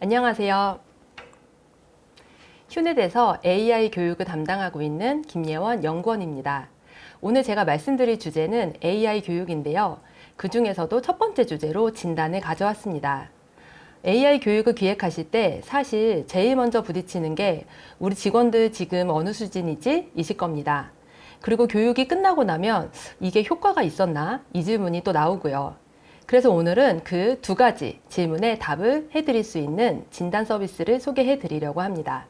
안녕하세요. 휴넷에서 AI 교육을 담당하고 있는 김예원 연구원입니다. 오늘 제가 말씀드릴 주제는 AI 교육인데요. 그 중에서도 첫 번째 주제로 진단을 가져왔습니다. AI 교육을 기획하실 때 사실 제일 먼저 부딪히는 게 우리 직원들 지금 어느 수준이지? 이실 겁니다. 그리고 교육이 끝나고 나면 이게 효과가 있었나? 이 질문이 또 나오고요. 그래서 오늘은 그 두 가지 질문에 답을 해드릴 수 있는 진단 서비스를 소개해 드리려고 합니다.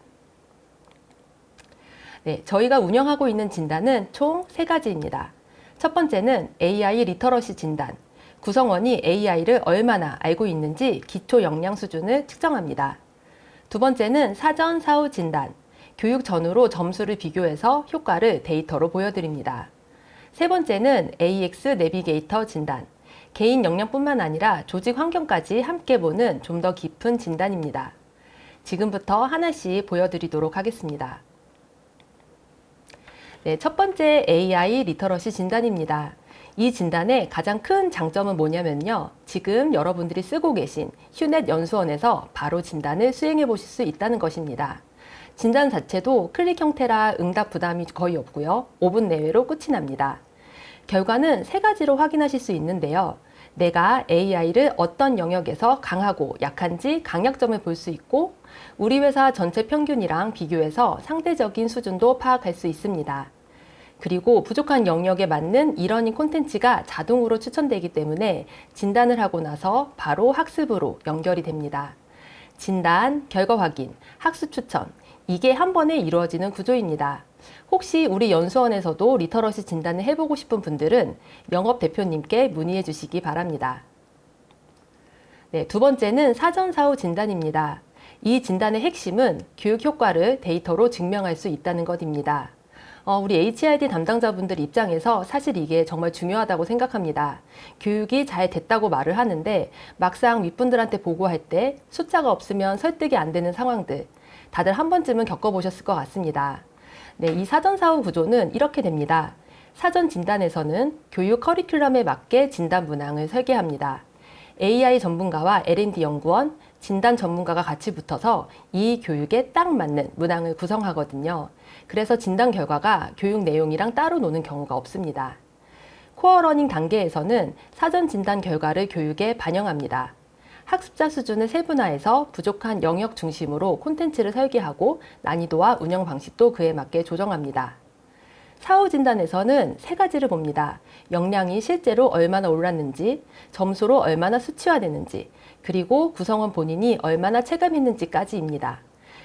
네, 저희가 운영하고 있는 진단은 총 3가지입니다. 첫 번째는 AI 리터러시 진단. 구성원이 AI를 얼마나 알고 있는지 기초 역량 수준을 측정합니다. 두 번째는 사전 사후 진단. 교육 전후로 점수를 비교해서 효과를 데이터로 보여드립니다. 세 번째는 AX 내비게이터 진단. 개인 역량뿐만 아니라 조직 환경까지 함께 보는 좀 더 깊은 진단입니다. 지금부터 하나씩 보여드리도록 하겠습니다. 네, 첫 번째 AI 리터러시 진단입니다. 이 진단의 가장 큰 장점은 뭐냐면요. 지금 여러분들이 쓰고 계신 휴넷 연수원에서 바로 진단을 수행해 보실 수 있다는 것입니다. 진단 자체도 클릭 형태라 응답 부담이 거의 없고요. 5분 내외로 끝이 납니다. 결과는 3가지로 확인하실 수 있는데요. 내가 AI를 어떤 영역에서 강하고 약한지 강약점을 볼 수 있고 우리 회사 전체 평균이랑 비교해서 상대적인 수준도 파악할 수 있습니다. 그리고 부족한 영역에 맞는 이러닝 콘텐츠가 자동으로 추천되기 때문에 진단을 하고 나서 바로 학습으로 연결이 됩니다. 진단, 결과 확인, 학습 추천, 이게 한 번에 이루어지는 구조입니다. 혹시 우리 연수원에서도 리터러시 진단을 해보고 싶은 분들은 영업 대표님께 문의해 주시기 바랍니다. 네, 두 번째는 사전 사후 진단입니다. 이 진단의 핵심은 교육 효과를 데이터로 증명할 수 있다는 것입니다. 우리 HRD 담당자분들 입장에서 사실 이게 정말 중요하다고 생각합니다. 교육이 잘 됐다고 말을 하는데 막상 윗분들한테 보고할 때 숫자가 없으면 설득이 안 되는 상황들 다들 한 번쯤은 겪어보셨을 것 같습니다. 네, 이 사전 사후 구조는 이렇게 됩니다. 사전 진단에서는 교육 커리큘럼에 맞게 진단 문항을 설계합니다. AI 전문가와 L&D 연구원, 진단 전문가가 같이 붙어서 이 교육에 딱 맞는 문항을 구성하거든요. 그래서 진단 결과가 교육 내용이랑 따로 노는 경우가 없습니다. 코어 러닝 단계에서는 사전 진단 결과를 교육에 반영합니다. 학습자 수준을 세분화해서 부족한 영역 중심으로 콘텐츠를 설계하고 난이도와 운영 방식도 그에 맞게 조정합니다. 사후 진단에서는 3가지를 봅니다. 역량이 실제로 얼마나 올랐는지, 점수로 얼마나 수치화되는지, 그리고 구성원 본인이 얼마나 체감했는지까지입니다.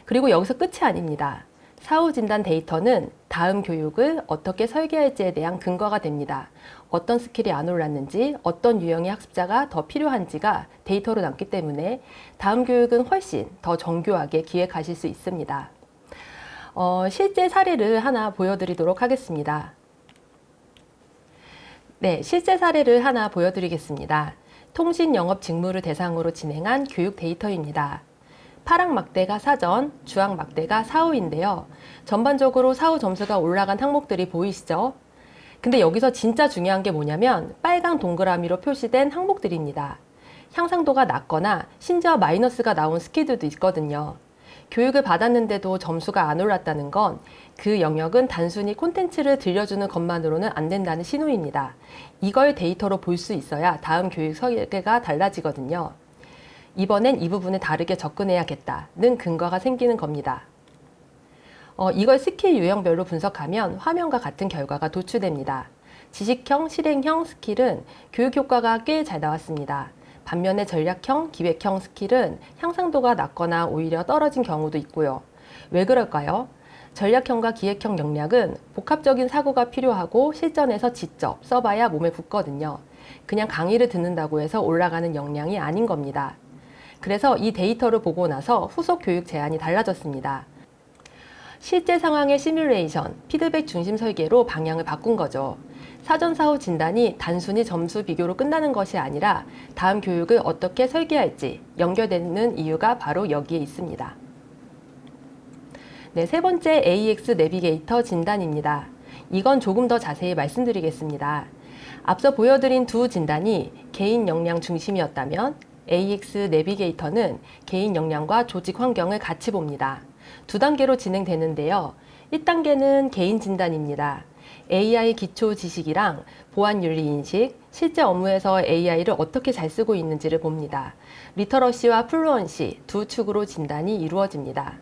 그리고 여기서 끝이 아닙니다. 사후 진단 데이터는 다음 교육을 어떻게 설계할지에 대한 근거가 됩니다. 어떤 스킬이 안 올랐는지, 어떤 유형의 학습자가 더 필요한지가 데이터로 남기 때문에 다음 교육은 훨씬 더 정교하게 기획하실 수 있습니다. 실제 사례를 하나 보여드리도록 하겠습니다. 네, 실제 사례를 하나 보여드리겠습니다. 통신 영업 직무를 대상으로 진행한 교육 데이터입니다. 파랑 막대가 사전, 주황 막대가 사후인데요. 전반적으로 사후 점수가 올라간 항목들이 보이시죠? 근데 여기서 진짜 중요한 게 뭐냐면 빨강 동그라미로 표시된 항목들입니다. 향상도가 낮거나 심지어 마이너스가 나온 스킬들도 있거든요. 교육을 받았는데도 점수가 안 올랐다는 건 그 영역은 단순히 콘텐츠를 들려주는 것만으로는 안 된다는 신호입니다. 이걸 데이터로 볼 수 있어야 다음 교육 설계가 달라지거든요. 이번엔 이 부분을 다르게 접근해야겠다는 근거가 생기는 겁니다. 이걸 스킬 유형별로 분석하면 화면과 같은 결과가 도출됩니다. 지식형, 실행형 스킬은 교육 효과가 꽤 잘 나왔습니다. 반면에 전략형, 기획형 스킬은 향상도가 낮거나 오히려 떨어진 경우도 있고요. 왜 그럴까요? 전략형과 기획형 역량은 복합적인 사고가 필요하고 실전에서 직접 써봐야 몸에 붙거든요. 그냥 강의를 듣는다고 해서 올라가는 역량이 아닌 겁니다. 그래서 이 데이터를 보고 나서 후속 교육 제안이 달라졌습니다. 실제 상황의 시뮬레이션, 피드백 중심 설계로 방향을 바꾼 거죠. 사전 사후 진단이 단순히 점수 비교로 끝나는 것이 아니라 다음 교육을 어떻게 설계할지 연결되는 이유가 바로 여기에 있습니다. 네, 3번째 AX 내비게이터 진단입니다. 이건 조금 더 자세히 말씀드리겠습니다. 앞서 보여드린 두 진단이 개인 역량 중심이었다면 AX 내비게이터는 개인 역량과 조직 환경을 같이 봅니다. 두 단계로 진행되는데요. 1단계는 개인 진단입니다. AI 기초 지식이랑 보안 윤리 인식, 실제 업무에서 AI를 어떻게 잘 쓰고 있는지를 봅니다. 리터러시와 플루언시 두 축으로 진단이 이루어집니다.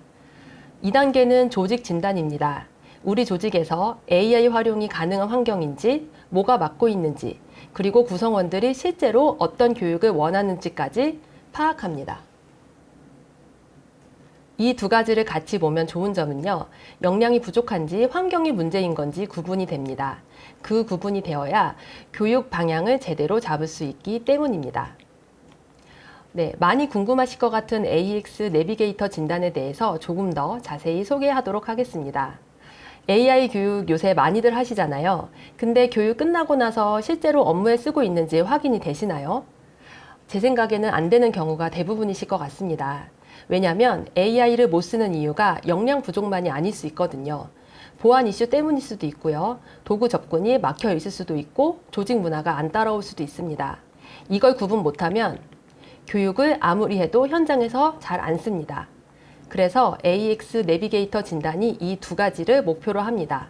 2단계는 조직 진단입니다. 우리 조직에서 AI 활용이 가능한 환경인지, 뭐가 막고 있는지, 그리고 구성원들이 실제로 어떤 교육을 원하는지까지 파악합니다. 이 두 가지를 같이 보면 좋은 점은요, 역량이 부족한지 환경이 문제인 건지 구분이 됩니다. 그 구분이 되어야 교육 방향을 제대로 잡을 수 있기 때문입니다. 네, 많이 궁금하실 것 같은 AX 내비게이터 진단에 대해서 조금 더 자세히 소개하도록 하겠습니다. AI 교육 요새 많이들 하시잖아요. 근데 교육 끝나고 나서 실제로 업무에 쓰고 있는지 확인이 되시나요? 제 생각에는 안 되는 경우가 대부분이실 것 같습니다. 왜냐하면 AI를 못 쓰는 이유가 역량 부족만이 아닐 수 있거든요. 보안 이슈 때문일 수도 있고요. 도구 접근이 막혀 있을 수도 있고 조직 문화가 안 따라올 수도 있습니다. 이걸 구분 못하면 교육을 아무리 해도 현장에서 잘 안 씁니다. 그래서 AX 내비게이터 진단이 이 두 가지를 목표로 합니다.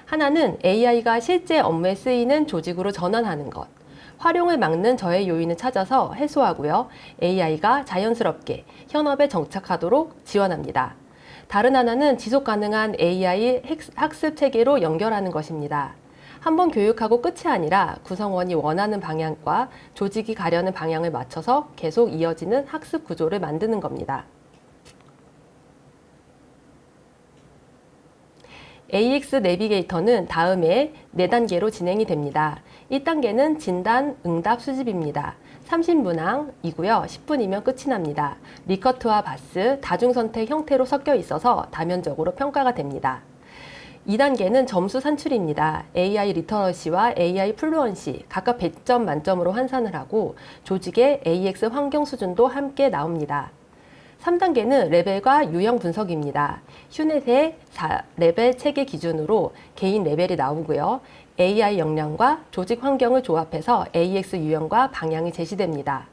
하나는 AI가 실제 업무에 쓰이는 조직으로 전환하는 것. 활용을 막는 저해 요인을 찾아서 해소하고요. AI가 자연스럽게 현업에 정착하도록 지원합니다. 다른 하나는 지속 가능한 AI 학습 체계로 연결하는 것입니다. 한번 교육하고 끝이 아니라 구성원이 원하는 방향과 조직이 가려는 방향을 맞춰서 계속 이어지는 학습 구조를 만드는 겁니다. AX 내비게이터는 다음에 4단계로 진행이 됩니다. 1단계는 진단, 응답, 수집입니다. 30문항이고요. 10분이면 끝이 납니다. 리커트와 바스, 다중선택 형태로 섞여 있어서 다면적으로 평가가 됩니다. 2단계는 점수 산출입니다. AI 리터러시와 AI 플루언시 각각 100점 만점으로 환산을 하고 조직의 AX 환경 수준도 함께 나옵니다. 3단계는 레벨과 유형 분석입니다. 휴넷의 4레벨 체계 기준으로 개인 레벨이 나오고요. AI 역량과 조직 환경을 조합해서 AX 유형과 방향이 제시됩니다.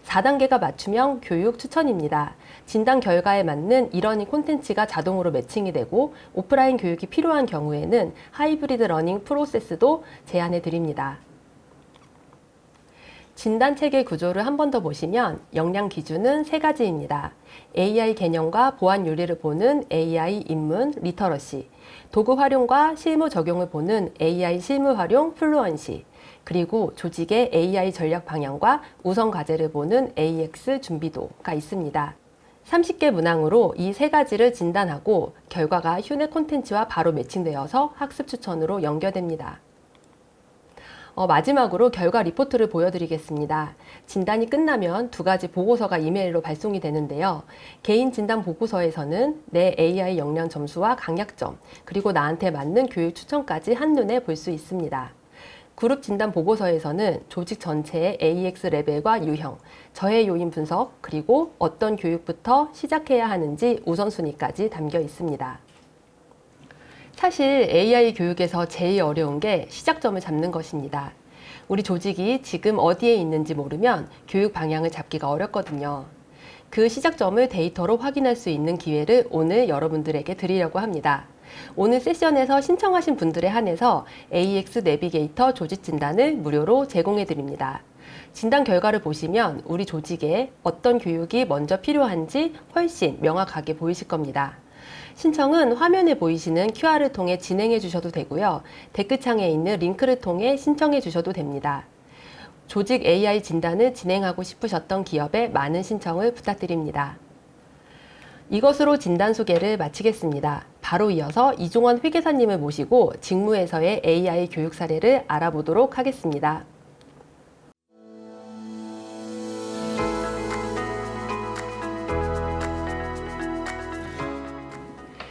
4단계가 맞춤형 교육 추천입니다. 진단 결과에 맞는 이러닝 콘텐츠가 자동으로 매칭이 되고 오프라인 교육이 필요한 경우에는 하이브리드 러닝 프로세스도 제안해 드립니다. 진단 체계 구조를 한 번 더 보시면 역량 기준은 3가지입니다. AI 개념과 보안 윤리를 보는 AI 입문 리터러시, 도구 활용과 실무 적용을 보는 AI 실무 활용 플루언시, 그리고 조직의 AI 전략 방향과 우선 과제를 보는 AX 준비도가 있습니다. 30개 문항으로 이 3가지를 진단하고 결과가 휴넷 콘텐츠와 바로 매칭되어서 학습 추천으로 연결됩니다. 마지막으로 결과 리포트를 보여드리겠습니다. 진단이 끝나면 2가지 보고서가 이메일로 발송이 되는데요. 개인 진단 보고서에서는 내 AI 역량 점수와 강약점, 그리고 나한테 맞는 교육 추천까지 한눈에 볼 수 있습니다. 그룹 진단 보고서에서는 조직 전체의 AX 레벨과 유형, 저해 요인 분석, 그리고 어떤 교육부터 시작해야 하는지 우선순위까지 담겨 있습니다. 사실 AI 교육에서 제일 어려운 게 시작점을 잡는 것입니다. 우리 조직이 지금 어디에 있는지 모르면 교육 방향을 잡기가 어렵거든요. 그 시작점을 데이터로 확인할 수 있는 기회를 오늘 여러분들에게 드리려고 합니다. 오늘 세션에서 신청하신 분들에 한해서 AX 내비게이터 조직 진단을 무료로 제공해 드립니다. 진단 결과를 보시면 우리 조직에 어떤 교육이 먼저 필요한지 훨씬 명확하게 보이실 겁니다. 신청은 화면에 보이시는 QR을 통해 진행해 주셔도 되고요. 댓글창에 있는 링크를 통해 신청해 주셔도 됩니다. 조직 AI 진단을 진행하고 싶으셨던 기업에 많은 신청을 부탁드립니다. 이것으로 진단 소개를 마치겠습니다. 바로 이어서 이종원 회계사님을 모시고 직무에서의 AI 교육 사례를 알아보도록 하겠습니다.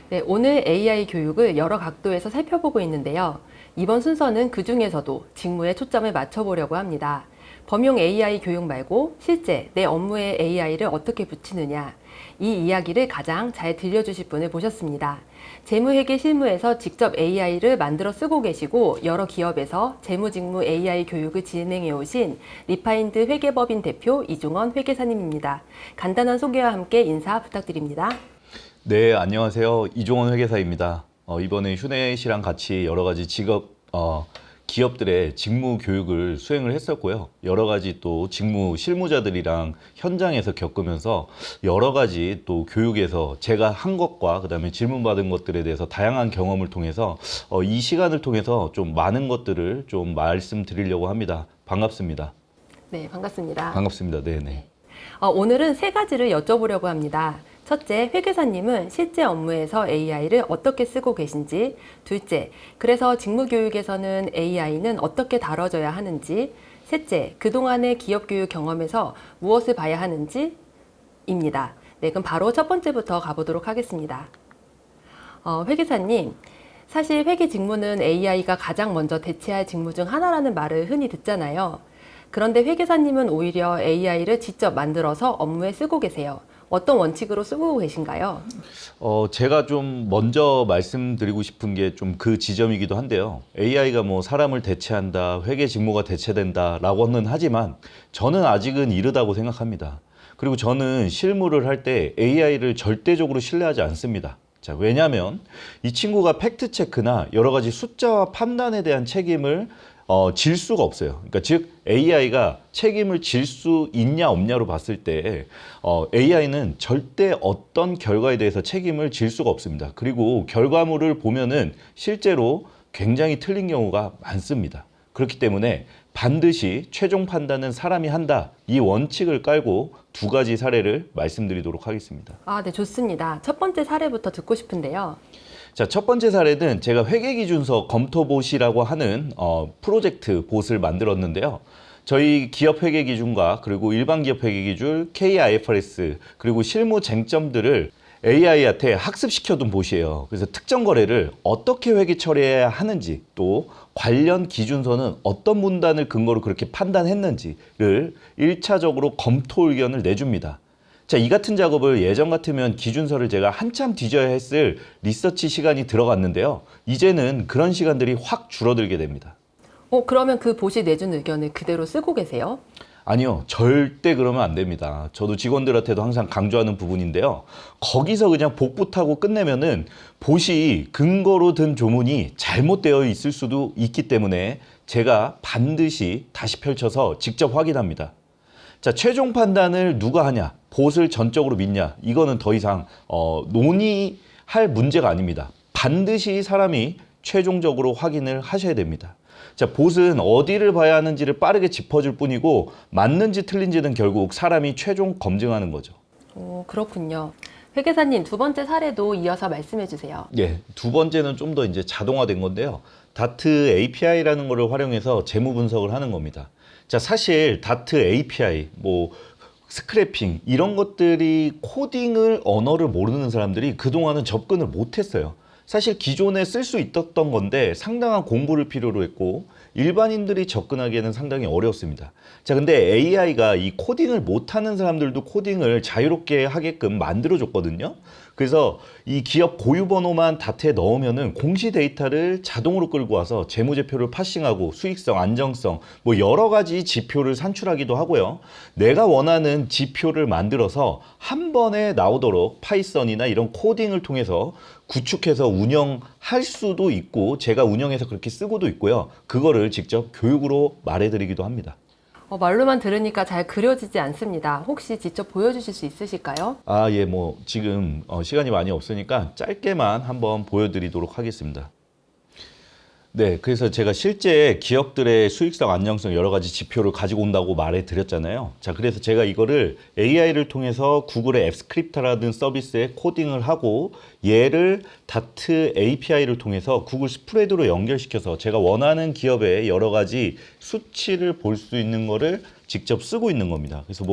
네, 오늘 AI 교육을 여러 각도에서 살펴보고 있는데요. 이번 순서는 그 중에서도 직무에 초점을 맞춰보려고 합니다. 범용 AI 교육 말고 실제 내 업무에 AI를 어떻게 붙이느냐, 이 이야기를 가장 잘 들려주실 분을 모셨습니다. 재무회계 실무에서 직접 AI를 만들어 쓰고 계시고 여러 기업에서 재무직무 AI 교육을 진행해 오신 리파인드 회계법인 대표 이종원 회계사님입니다. 간단한 소개와 함께 인사 부탁드립니다. 네, 안녕하세요. 이종원 회계사입니다. 이번에 휴넷이랑 같이 여러 가지 기업들의 직무 교육을 수행을 했었고요. 여러 가지 또 직무 실무자들이랑 현장에서 겪으면서 여러 가지 또 교육에서 제가 한 것과 그다음에 질문받은 것들에 대해서 다양한 경험을 통해서 이 시간을 통해서 좀 많은 것들을 좀 말씀드리려고 합니다. 반갑습니다. 네, 반갑습니다. 반갑습니다. 네네. 오늘은 세 가지를 여쭤보려고 합니다. 첫째, 회계사님은 실제 업무에서 AI를 어떻게 쓰고 계신지. 둘째, 그래서 직무교육에서는 AI는 어떻게 다뤄져야 하는지. 셋째, 그동안의 기업교육 경험에서 무엇을 봐야 하는지입니다. 네, 그럼 바로 첫 번째부터 가보도록 하겠습니다. 회계사님, 사실 회계 직무는 AI가 가장 먼저 대체할 직무 중 하나라는 말을 흔히 듣잖아요. 그런데 회계사님은 오히려 AI를 직접 만들어서 업무에 쓰고 계세요. 어떤 원칙으로 쓰고 계신가요? 제가 좀 먼저 말씀드리고 싶은 게 좀 그 지점이기도 한데요. AI가 뭐 사람을 대체한다, 회계 직무가 대체된다라고는 하지만 저는 아직은 이르다고 생각합니다. 그리고 저는 실무를 할 때 AI를 절대적으로 신뢰하지 않습니다. 자, 왜냐하면 이 친구가 팩트 체크나 여러 가지 숫자와 판단에 대한 책임을 질 수가 없어요. 그러니까 즉 AI가 책임을 질 수 있냐 없냐로 봤을 때 AI는 절대 어떤 결과에 대해서 책임을 질 수가 없습니다. 그리고 결과물을 보면은 실제로 굉장히 틀린 경우가 많습니다. 그렇기 때문에 반드시 최종 판단은 사람이 한다. 이 원칙을 깔고 두 가지 사례를 말씀드리도록 하겠습니다. 네, 좋습니다. 첫 번째 사례부터 듣고 싶은데요. 자, 첫 번째 사례는 제가 회계기준서 검토봇이라고 하는 프로젝트 봇을 만들었는데요. 저희 기업 회계기준과 그리고 일반 기업 회계기준, KIFRS 그리고 실무 쟁점들을 AI한테 학습시켜둔 봇이에요. 그래서 특정 거래를 어떻게 회계 처리해야 하는지 또 관련 기준서는 어떤 문단을 근거로 그렇게 판단했는지를 1차적으로 검토 의견을 내줍니다. 자, 이 같은 작업을 예전 같으면 기준서를 제가 한참 뒤져야 했을 리서치 시간이 들어갔는데요. 이제는 그런 시간들이 확 줄어들게 됩니다. 그러면 그 보시 내준 의견을 그대로 쓰고 계세요? 아니요, 절대 그러면 안 됩니다. 저도 직원들한테도 항상 강조하는 부분인데요. 거기서 그냥 복붙하고 끝내면은 보시 근거로 든 조문이 잘못되어 있을 수도 있기 때문에 제가 반드시 다시 펼쳐서 직접 확인합니다. 자, 최종 판단을 누가 하냐, 봇을 전적으로 믿냐, 이거는 더 이상 논의할 문제가 아닙니다. 반드시 사람이 최종적으로 확인을 하셔야 됩니다. 자, 봇은 어디를 봐야 하는지를 빠르게 짚어줄 뿐이고 맞는지 틀린지는 결국 사람이 최종 검증하는 거죠. 그렇군요. 회계사님, 두 번째 사례도 이어서 말씀해 주세요. 예, 두 번째는 좀 더 이제 자동화된 건데요. 다트 API라는 거를 활용해서 재무 분석을 하는 겁니다. 자, 사실 다트 API, 스크래핑 이런 것들이 코딩을 언어를 모르는 사람들이 그동안은 접근을 못했어요. 사실 기존에 쓸 수 있었던 건데 상당한 공부를 필요로 했고 일반인들이 접근하기에는 상당히 어려웠습니다. 자, 근데 AI가 이 코딩을 못하는 사람들도 코딩을 자유롭게 하게끔 만들어줬거든요. 그래서 이 기업 고유 번호만 다트에 넣으면은 공시 데이터를 자동으로 끌고 와서 재무제표를 파싱하고 수익성, 안정성 여러 가지 지표를 산출하기도 하고요. 내가 원하는 지표를 만들어서 한 번에 나오도록 파이썬이나 이런 코딩을 통해서 구축해서 운영할 수도 있고 제가 운영해서 그렇게 쓰고도 있고요. 그거를 직접 교육으로 말해드리기도 합니다. 말로만 들으니까 잘 그려지지 않습니다. 혹시 직접 보여주실 수 있으실까요? 예, 지금 시간이 많이 없으니까 짧게만 한번 보여드리도록 하겠습니다. 네, 그래서 제가 실제 기업들의 수익성, 안정성 여러 가지 지표를 가지고 온다고 말해드렸잖아요. 자, 그래서 제가 이거를 AI를 통해서 구글의 앱스크립트라는 서비스에 코딩을 하고 얘를 다트 API를 통해서 구글 스프레드로 연결시켜서 제가 원하는 기업의 여러 가지 수치를 볼 수 있는 거를 직접 쓰고 있는 겁니다. 그래서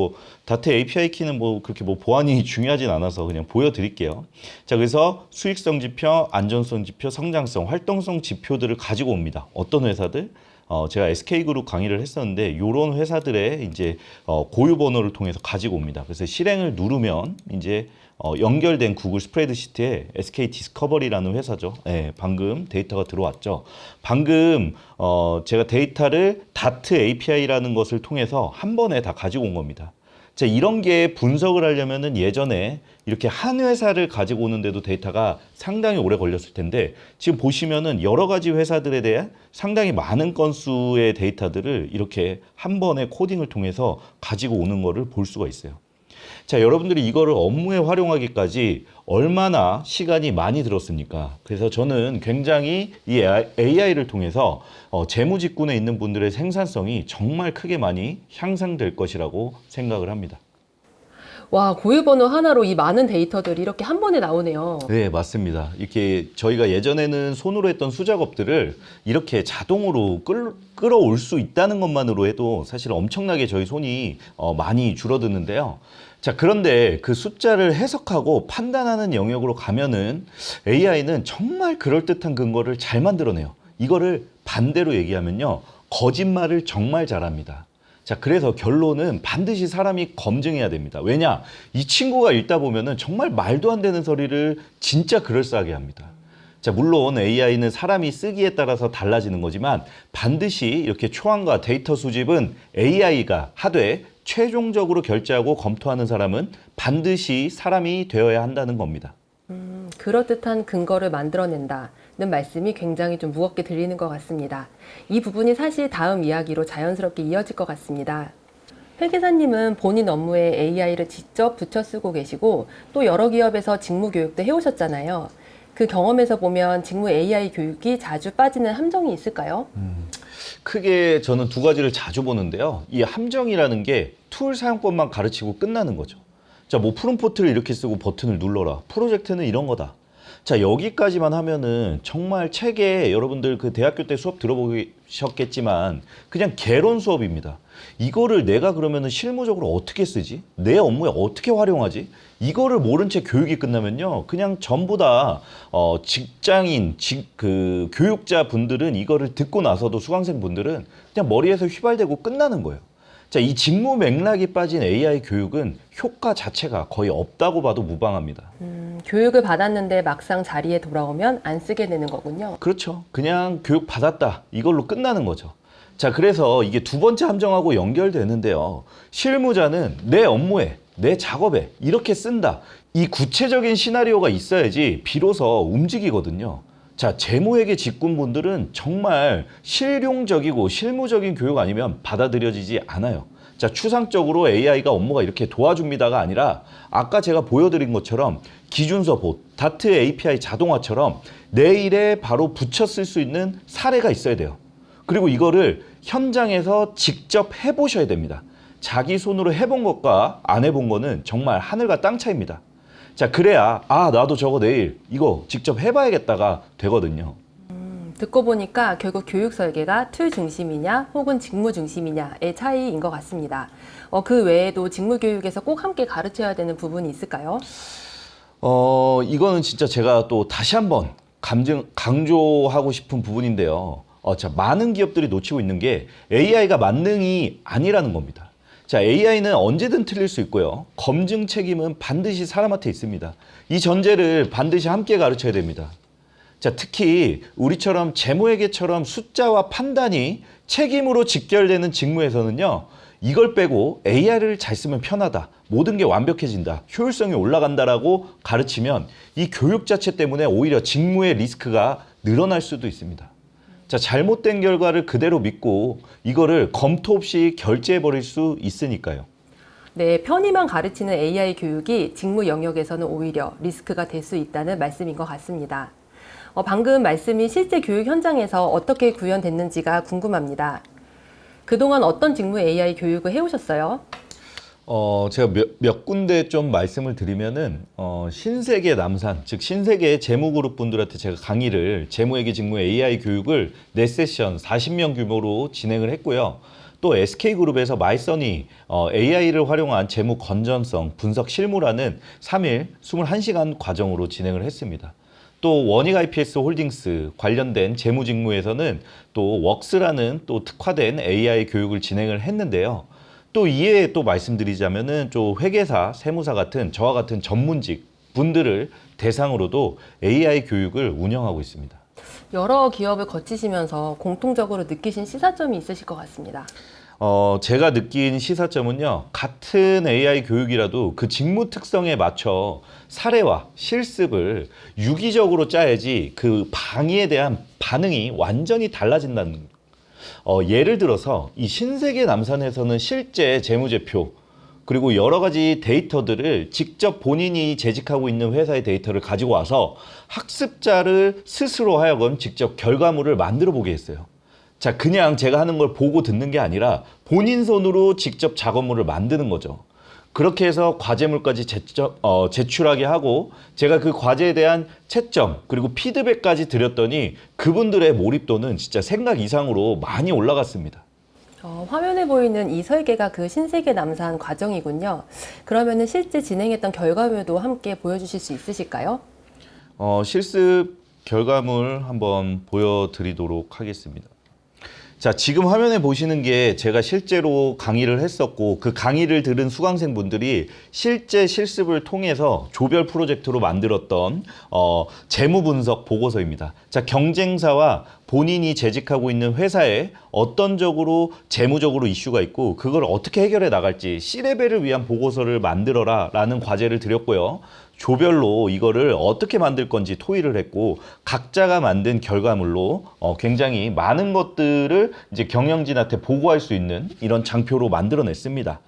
다트 API 키는 그렇게 보안이 중요하진 않아서 그냥 보여드릴게요. 자, 그래서 수익성 지표, 안전성 지표, 성장성, 활동성 지표들을 가지고 옵니다. 어떤 회사들? 제가 SK그룹 강의를 했었는데 이런 회사들의 이제 고유 번호를 통해서 가지고 옵니다. 그래서 실행을 누르면 이제 연결된 구글 스프레드시트에 SK 디스커버리라는 회사죠. 네, 방금 데이터가 들어왔죠. 방금 제가 데이터를 다트 API라는 것을 통해서 한 번에 다 가지고 온 겁니다. 자, 이런 게 분석을 하려면은 예전에 이렇게 한 회사를 가지고 오는데도 데이터가 상당히 오래 걸렸을 텐데 지금 보시면은 여러 가지 회사들에 대한 상당히 많은 건수의 데이터들을 이렇게 한 번에 코딩을 통해서 가지고 오는 거를 볼 수가 있어요. 자, 여러분들이 이거를 업무에 활용하기까지 얼마나 시간이 많이 들었습니까? 그래서 저는 굉장히 이 AI를 통해서 재무직군에 있는 분들의 생산성이 정말 크게 많이 향상될 것이라고 생각을 합니다. 와, 고유 번호 하나로 이 많은 데이터들이 이렇게 한 번에 나오네요. 네, 맞습니다. 이렇게 저희가 예전에는 손으로 했던 수작업들을 이렇게 자동으로 끌어올 수 있다는 것만으로 해도 사실 엄청나게 저희 손이 많이 줄어드는데요. 자, 그런데 그 숫자를 해석하고 판단하는 영역으로 가면은 AI는 정말 그럴듯한 근거를 잘 만들어내요. 이거를 반대로 얘기하면요, 거짓말을 정말 잘합니다. 자, 그래서 결론은 반드시 사람이 검증해야 됩니다. 왜냐? 이 친구가 읽다 보면은 정말 말도 안 되는 소리를 진짜 그럴싸하게 합니다. 자, 물론 AI는 사람이 쓰기에 따라서 달라지는 거지만 반드시 이렇게 초안과 데이터 수집은 AI가 하되 최종적으로 결제하고 검토하는 사람은 반드시 사람이 되어야 한다는 겁니다. 그럴듯한 근거를 만들어낸다는 말씀이 굉장히 좀 무겁게 들리는 것 같습니다. 이 부분이 사실 다음 이야기로 자연스럽게 이어질 것 같습니다. 회계사님은 본인 업무에 AI를 직접 붙여 쓰고 계시고 또 여러 기업에서 직무 교육도 해오셨잖아요. 그 경험에서 보면 직무 AI 교육이 자주 빠지는 함정이 있을까요? 크게 저는 두 가지를 자주 보는데요. 이 함정이라는 게 툴 사용법만 가르치고 끝나는 거죠. 자, 뭐 프롬프트를 이렇게 쓰고 버튼을 눌러라. 프로젝트는 이런 거다. 자, 여기까지만 하면은 정말 책에 여러분들 그 대학교 때 수업 들어보셨겠지만 그냥 개론 수업입니다. 이거를 내가 그러면은 실무적으로 어떻게 쓰지? 내 업무에 어떻게 활용하지? 이거를 모른 채 교육이 끝나면요, 그냥 전부 다 직장인, 그 교육자 분들은 이거를 듣고 나서도 수강생 분들은 그냥 머리에서 휘발되고 끝나는 거예요. 자, 이 직무 맥락이 빠진 AI 교육은 효과 자체가 거의 없다고 봐도 무방합니다. 교육을 받았는데 막상 자리에 돌아오면 안 쓰게 되는 거군요. 그렇죠. 그냥 교육 받았다, 이걸로 끝나는 거죠. 자, 그래서 이게 두 번째 함정하고 연결되는데요. 실무자는 내 업무에, 내 작업에 이렇게 쓴다. 이 구체적인 시나리오가 있어야지 비로소 움직이거든요. 자, 재무회계 직군분들은 정말 실용적이고 실무적인 교육 아니면 받아들여지지 않아요. 자, 추상적으로 AI가 업무가 이렇게 도와줍니다가 아니라 아까 제가 보여드린 것처럼 기준서 봇, 다트 API 자동화처럼 내일에 바로 붙여 쓸 수 있는 사례가 있어야 돼요. 그리고 이거를 현장에서 직접 해보셔야 됩니다. 자기 손으로 해본 것과 안 해본 거는 정말 하늘과 땅 차이입니다. 자, 그래야 나도 저거 내일 이거 직접 해봐야겠다가 되거든요. 듣고 보니까 결국 교육 설계가 툴 중심이냐 혹은 직무 중심이냐의 차이인 것 같습니다. 그 외에도 직무 교육에서 꼭 함께 가르쳐야 되는 부분이 있을까요? 이거는 진짜 제가 또 다시 한번 강조하고 싶은 부분인데요. 자, 많은 기업들이 놓치고 있는 게 AI가 만능이 아니라는 겁니다. 자, AI는 언제든 틀릴 수 있고요. 검증 책임은 반드시 사람한테 있습니다. 이 전제를 반드시 함께 가르쳐야 됩니다. 자, 특히 우리처럼 재무회계처럼 숫자와 판단이 책임으로 직결되는 직무에서는요, 이걸 빼고 AI를 잘 쓰면 편하다, 모든 게 완벽해진다, 효율성이 올라간다라고 가르치면 이 교육 자체 때문에 오히려 직무의 리스크가 늘어날 수도 있습니다. 자, 잘못된 결과를 그대로 믿고 이거를 검토 없이 결제해버릴 수 있으니까요. 네, 편의만 가르치는 AI 교육이 직무 영역에서는 오히려 리스크가 될 수 있다는 말씀인 것 같습니다. 방금 말씀이 실제 교육 현장에서 어떻게 구현됐는지가 궁금합니다. 그동안 어떤 직무 AI 교육을 해오셨어요? 제가 몇 군데 좀 말씀을 드리면은, 신세계 남산, 즉 신세계 재무그룹 분들한테 제가 강의를, 재무회계 직무 AI 교육을 4세션 40명 규모로 진행을 했고요. 또 SK그룹에서 마이써니 AI를 활용한 재무 건전성 분석 실무라는 3일 21시간 과정으로 진행을 했습니다. 또 원익 IPS 홀딩스 관련된 재무직무에서는 또 웍스라는 또 특화된 AI 교육을 진행을 했는데요. 또 이에 또 말씀드리자면은 좀 회계사, 세무사 같은 저와 같은 전문직 분들을 대상으로도 AI 교육을 운영하고 있습니다. 여러 기업을 거치시면서 공통적으로 느끼신 시사점이 있으실 것 같습니다. 제가 느낀 시사점은요, 같은 AI 교육이라도 그 직무 특성에 맞춰 사례와 실습을 유기적으로 짜야지 그 강의에 대한 반응이 완전히 달라진다는 예를 들어서 이 신세계 남산에서는 실제 재무제표 그리고 여러 가지 데이터들을 직접 본인이 재직하고 있는 회사의 데이터를 가지고 와서 학습자를 스스로 하여금 직접 결과물을 만들어 보게 했어요. 자, 그냥 제가 하는 걸 보고 듣는 게 아니라 본인 손으로 직접 작업물을 만드는 거죠. 그렇게 해서 과제물까지 제출하게 하고 제가 그 과제에 대한 채점 그리고 피드백까지 드렸더니 그분들의 몰입도는 진짜 생각 이상으로 많이 올라갔습니다. 화면에 보이는 이 설계가 그 신세계 남산 과정이군요. 그러면은 실제 진행했던 결과물도 함께 보여주실 수 있으실까요? 실습 결과물 한번 보여드리도록 하겠습니다. 자, 지금 화면에 보시는 게 제가 실제로 강의를 했었고 그 강의를 들은 수강생분들이 실제 실습을 통해서 조별 프로젝트로 만들었던 재무 분석 보고서입니다. 자, 경쟁사와 본인이 재직하고 있는 회사에 어떤 적으로 재무적으로 이슈가 있고 그걸 어떻게 해결해 나갈지 C레벨을 위한 보고서를 만들어라 라는 과제를 드렸고요. 조별로 이거를 어떻게 만들 건지 토의를 했고 각자가 만든 결과물로 굉장히 많은 것들을 이제 경영진한테 보고할 수 있는 이런 장표로 만들어냈습니다.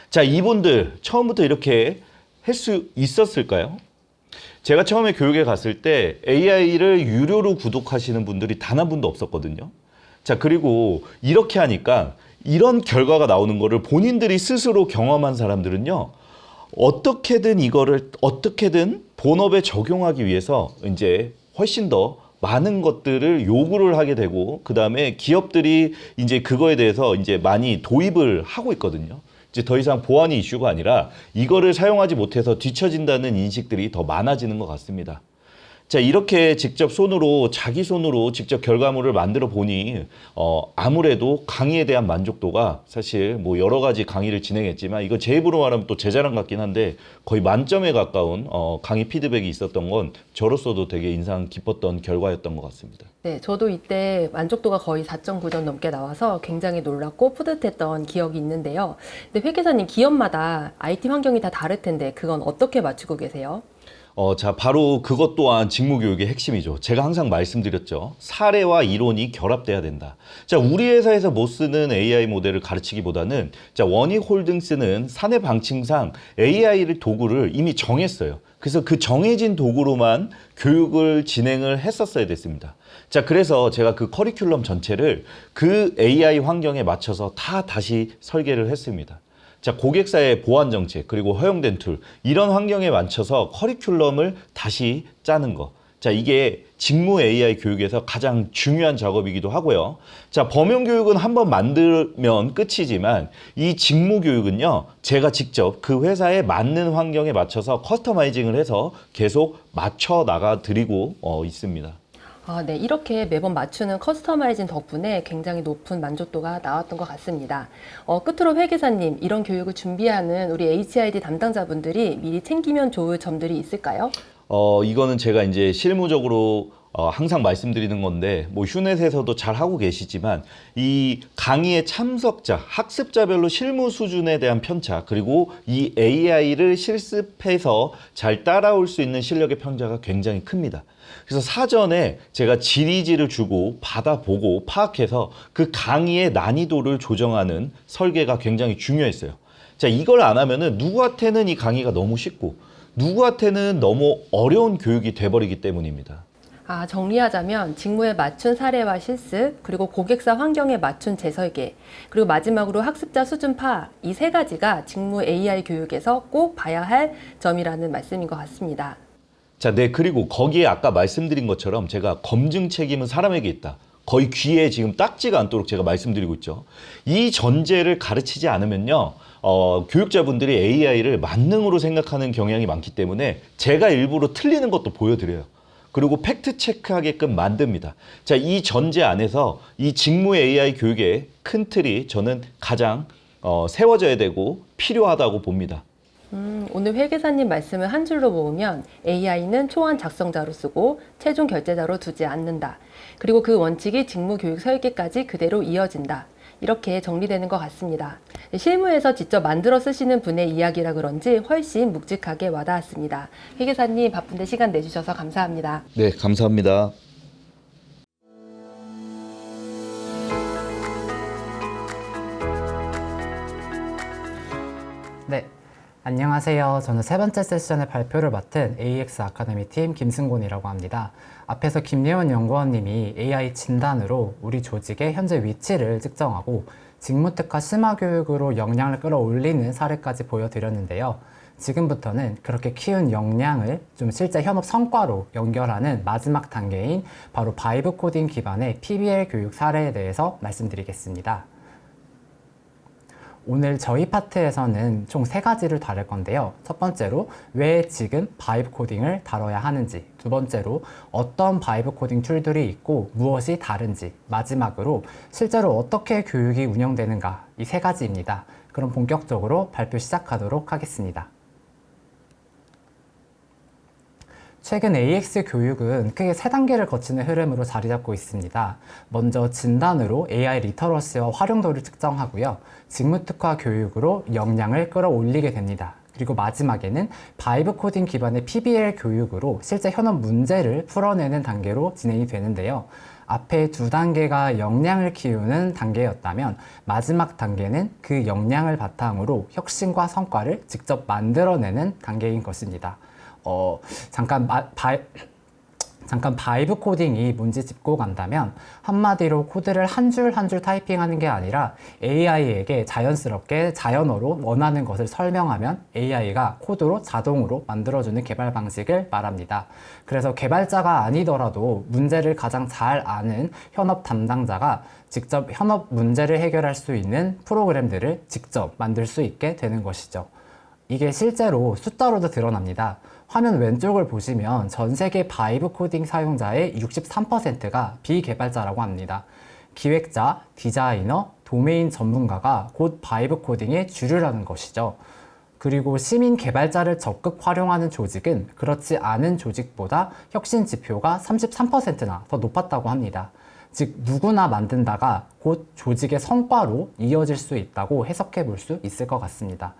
자, 이분들 처음부터 이렇게 할 수 있었을까요? 제가 처음에 교육에 갔을 때 AI를 유료로 구독하시는 분들이 단 한 분도 없었거든요. 자, 그리고 이렇게 하니까 이런 결과가 나오는 거를 본인들이 스스로 경험한 사람들은요. 어떻게든 본업에 적용하기 위해서 이제 훨씬 더 많은 것들을 요구를 하게 되고 그다음에 기업들이 이제 그거에 대해서 이제 많이 도입을 하고 있거든요. 이제 더 이상 보안이 이슈가 아니라 이거를 사용하지 못해서 뒤처진다는 인식들이 더 많아지는 것 같습니다. 자, 이렇게 직접 자기 손으로 직접 결과물을 만들어 보니 아무래도 강의에 대한 만족도가 사실 뭐 여러 가지 강의를 진행했지만 이거 제 입으로 말하면 또 제 자랑 같긴 한데 거의 만점에 가까운 강의 피드백이 있었던 건 저로서도 되게 인상 깊었던 결과였던 것 같습니다. 네, 저도 이때 만족도가 거의 4.9점 넘게 나와서 굉장히 놀랐고 뿌듯했던 기억이 있는데요. 근데 회계사님, 기업마다 IT 환경이 다 다를 텐데 그건 어떻게 맞추고 계세요? 자, 바로 그것 또한 직무교육의 핵심이죠. 제가 항상 말씀드렸죠. 사례와 이론이 결합돼야 된다. 자, 우리 회사에서 못 쓰는 AI 모델을 가르치기보다는 자, 원익홀딩스는 사내 방침상 AI를 도구를 이미 정했어요. 그래서 그 정해진 도구로만 교육을 진행을 했었어야 됐습니다. 자, 그래서 제가 그 커리큘럼 전체를 그 AI 환경에 맞춰서 다 다시 설계를 했습니다. 자, 고객사의 보안 정책 그리고 허용된 툴 이런 환경에 맞춰서 커리큘럼을 다시 짜는 거. 자, 이게 직무 AI 교육에서 가장 중요한 작업이기도 하고요. 자, 범용 교육은 한번 만들면 끝이지만 이 직무 교육은요. 제가 직접 그 회사에 맞는 환경에 맞춰서 커스터마이징을 해서 계속 맞춰 나가 드리고 있습니다. 네, 이렇게 매번 맞추는 커스터마이징 덕분에 굉장히 높은 만족도가 나왔던 것 같습니다. 끝으로 회계사님, 이런 교육을 준비하는 우리 HID 담당자분들이 미리 챙기면 좋을 점들이 있을까요? 이거는 제가 이제 실무적으로 항상 말씀드리는 건데 뭐 휴넷에서도 잘 하고 계시지만 이 강의의 참석자, 학습자별로 실무 수준에 대한 편차 그리고 이 AI를 실습해서 잘 따라올 수 있는 실력의 편차가 굉장히 큽니다. 그래서 사전에 제가 지리지를 주고 받아보고 파악해서 그 강의의 난이도를 조정하는 설계가 굉장히 중요했어요. 자, 이걸 안 하면은 누구한테는 이 강의가 너무 쉽고 누구한테는 너무 어려운 교육이 돼버리기 때문입니다. 정리하자면 직무에 맞춘 사례와 실습, 그리고 고객사 환경에 맞춘 재설계, 그리고 마지막으로 학습자 수준 파악, 이 세 가지가 직무 AI 교육에서 꼭 봐야 할 점이라는 말씀인 것 같습니다. 자, 네, 그리고 거기에 아까 말씀드린 것처럼 제가 검증 책임은 사람에게 있다. 거의 귀에 지금 딱지가 않도록 제가 말씀드리고 있죠. 이 전제를 가르치지 않으면요. 교육자분들이 AI를 만능으로 생각하는 경향이 많기 때문에 제가 일부러 틀리는 것도 보여드려요. 그리고 팩트 체크하게끔 만듭니다. 자, 이 전제 안에서 이 직무 AI 교육의 큰 틀이 저는 가장 세워져야 되고 필요하다고 봅니다. 오늘 회계사님 말씀을 한 줄로 모으면 AI는 초안 작성자로 쓰고 최종 결제자로 두지 않는다. 그리고 그 원칙이 직무 교육 설계까지 그대로 이어진다. 이렇게 정리되는 것 같습니다. 실무에서 직접 만들어 쓰시는 분의 이야기라 그런지 훨씬 묵직하게 와닿았습니다. 회계사님 바쁜데 시간 내주셔서 감사합니다. 네, 감사합니다. 네, 안녕하세요. 저는 세 번째 세션의 발표를 맡은 AX 아카데미 팀 김승곤이라고 합니다. 앞에서 김예원 연구원님이 AI 진단으로 우리 조직의 현재 위치를 측정하고 직무특화 심화 교육으로 역량을 끌어올리는 사례까지 보여드렸는데요. 지금부터는 그렇게 키운 역량을 좀 실제 현업 성과로 연결하는 마지막 단계인 바로 바이브 코딩 기반의 PBL 교육 사례에 대해서 말씀드리겠습니다. 오늘 저희 파트에서는 총 3가지를 다룰 건데요. 첫 번째로 왜 지금 바이브 코딩을 다뤄야 하는지, 두 번째로 어떤 바이브 코딩 툴들이 있고 무엇이 다른지, 마지막으로 실제로 어떻게 교육이 운영되는가, 이 3가지입니다. 그럼 본격적으로 발표 시작하도록 하겠습니다. 최근 AX 교육은 크게 3단계를 거치는 흐름으로 자리 잡고 있습니다. 먼저 진단으로 AI 리터러시와 활용도를 측정하고요. 직무특화 교육으로 역량을 끌어올리게 됩니다. 그리고 마지막에는 바이브 코딩 기반의 PBL 교육으로 실제 현업 문제를 풀어내는 단계로 진행이 되는데요. 앞에 2단계가 역량을 키우는 단계였다면 마지막 단계는 그 역량을 바탕으로 혁신과 성과를 직접 만들어내는 단계인 것입니다. 잠깐 바이브 코딩이 뭔지 짚고 간다면 한마디로 코드를 한 줄 한 줄 타이핑하는 게 아니라 AI에게 자연스럽게 자연어로 원하는 것을 설명하면 AI가 코드로 자동으로 만들어주는 개발 방식을 말합니다. 그래서 개발자가 아니더라도 문제를 가장 잘 아는 현업 담당자가 직접 현업 문제를 해결할 수 있는 프로그램들을 직접 만들 수 있게 되는 것이죠. 이게 실제로 숫자로도 드러납니다. 화면 왼쪽을 보시면 전 세계 바이브 코딩 사용자의 63%가 비개발자라고 합니다. 기획자, 디자이너, 도메인 전문가가 곧 바이브 코딩의 주류라는 것이죠. 그리고 시민 개발자를 적극 활용하는 조직은 그렇지 않은 조직보다 혁신 지표가 33%나 더 높았다고 합니다. 즉 누구나 만든다가 곧 조직의 성과로 이어질 수 있다고 해석해 볼 수 있을 것 같습니다.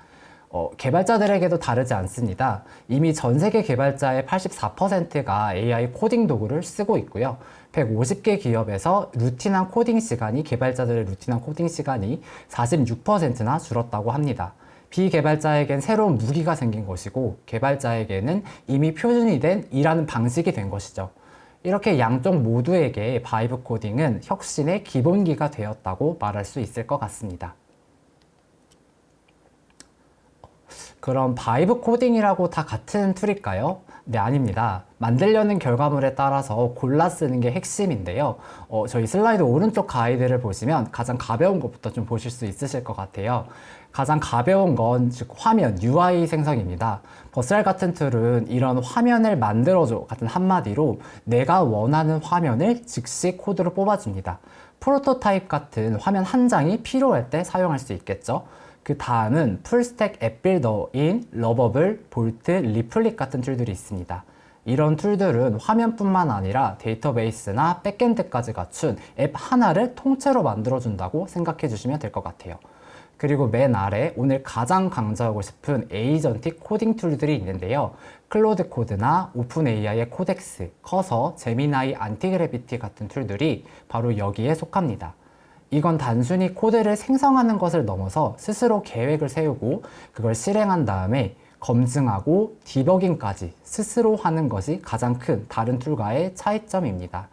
개발자들에게도 다르지 않습니다. 이미 전 세계 개발자의 84%가 AI 코딩 도구를 쓰고 있고요. 150개 기업에서 루틴한 코딩 시간이, 개발자들의 루틴한 코딩 시간이 46%나 줄었다고 합니다. 비개발자에겐 새로운 무기가 생긴 것이고 개발자에게는 이미 표준이 된 일하는 방식이 된 것이죠. 이렇게 양쪽 모두에게 바이브 코딩은 혁신의 기본기가 되었다고 말할 수 있을 것 같습니다. 그럼 바이브 코딩이라고 다 같은 툴일까요? 네, 아닙니다. 만들려는 결과물에 따라서 골라 쓰는 게 핵심인데요. 저희 슬라이드 오른쪽 가이드를 보시면 가장 가벼운 것부터 좀 보실 수 있으실 것 같아요. 가장 가벼운 건 즉 화면, UI 생성입니다. 버스랄 같은 툴은 이런 화면을 만들어줘 같은 한마디로 내가 원하는 화면을 즉시 코드로 뽑아줍니다. 프로토타입 같은 화면 한 장이 필요할 때 사용할 수 있겠죠. 그 다음은 풀스택 앱 빌더인 러버블, 볼트, 리플릿 같은 툴들이 있습니다. 이런 툴들은 화면뿐만 아니라 데이터베이스나 백엔드까지 갖춘 앱 하나를 통째로 만들어준다고 생각해 주시면 될 것 같아요. 그리고 맨 아래 오늘 가장 강조하고 싶은 에이전틱 코딩 툴들이 있는데요. 클로드 코드나 오픈 AI의 코덱스, 커서, 제미나이, 안티그래비티 같은 툴들이 바로 여기에 속합니다. 이건 단순히 코드를 생성하는 것을 넘어서 스스로 계획을 세우고 그걸 실행한 다음에 검증하고 디버깅까지 스스로 하는 것이 가장 큰 다른 툴과의 차이점입니다.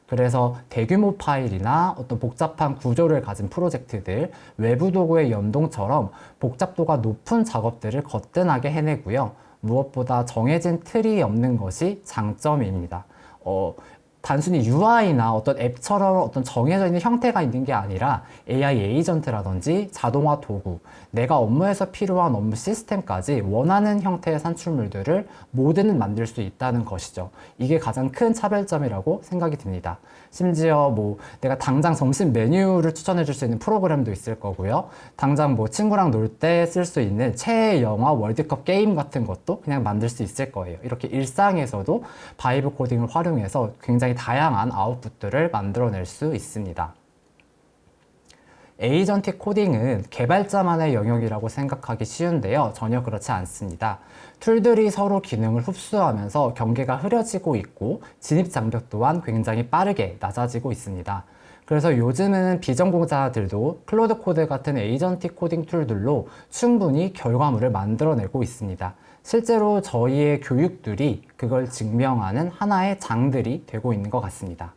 그래서 대규모 파일이나 어떤 복잡한 구조를 가진 프로젝트들, 외부 도구의 연동처럼 복잡도가 높은 작업들을 거뜬하게 해내고요. 무엇보다 정해진 틀이 없는 것이 장점입니다. 단순히 UI나 어떤 앱처럼 어떤 정해져 있는 형태가 있는 게 아니라 AI 에이전트라든지 자동화 도구, 내가 업무에서 필요한 업무 시스템까지 원하는 형태의 산출물들을 모두는 만들 수 있다는 것이죠. 이게 가장 큰 차별점이라고 생각이 듭니다. 심지어 뭐 내가 당장 점심 메뉴를 추천해 줄 수 있는 프로그램도 있을 거고요. 당장 뭐 친구랑 놀 때 쓸 수 있는 최애 영화, 월드컵 게임 같은 것도 그냥 만들 수 있을 거예요. 이렇게 일상에서도 바이브 코딩을 활용해서 굉장히 다양한 아웃풋들을 만들어낼 수 있습니다. 에이전틱 코딩은 개발자만의 영역이라고 생각하기 쉬운데요. 전혀 그렇지 않습니다. 툴들이 서로 기능을 흡수하면서 경계가 흐려지고 있고 진입 장벽 또한 굉장히 빠르게 낮아지고 있습니다. 그래서 요즘은 비전공자들도 클로드 코드 같은 에이전틱 코딩 툴들로 충분히 결과물을 만들어내고 있습니다. 실제로 저희의 교육들이 그걸 증명하는 하나의 장들이 되고 있는 것 같습니다.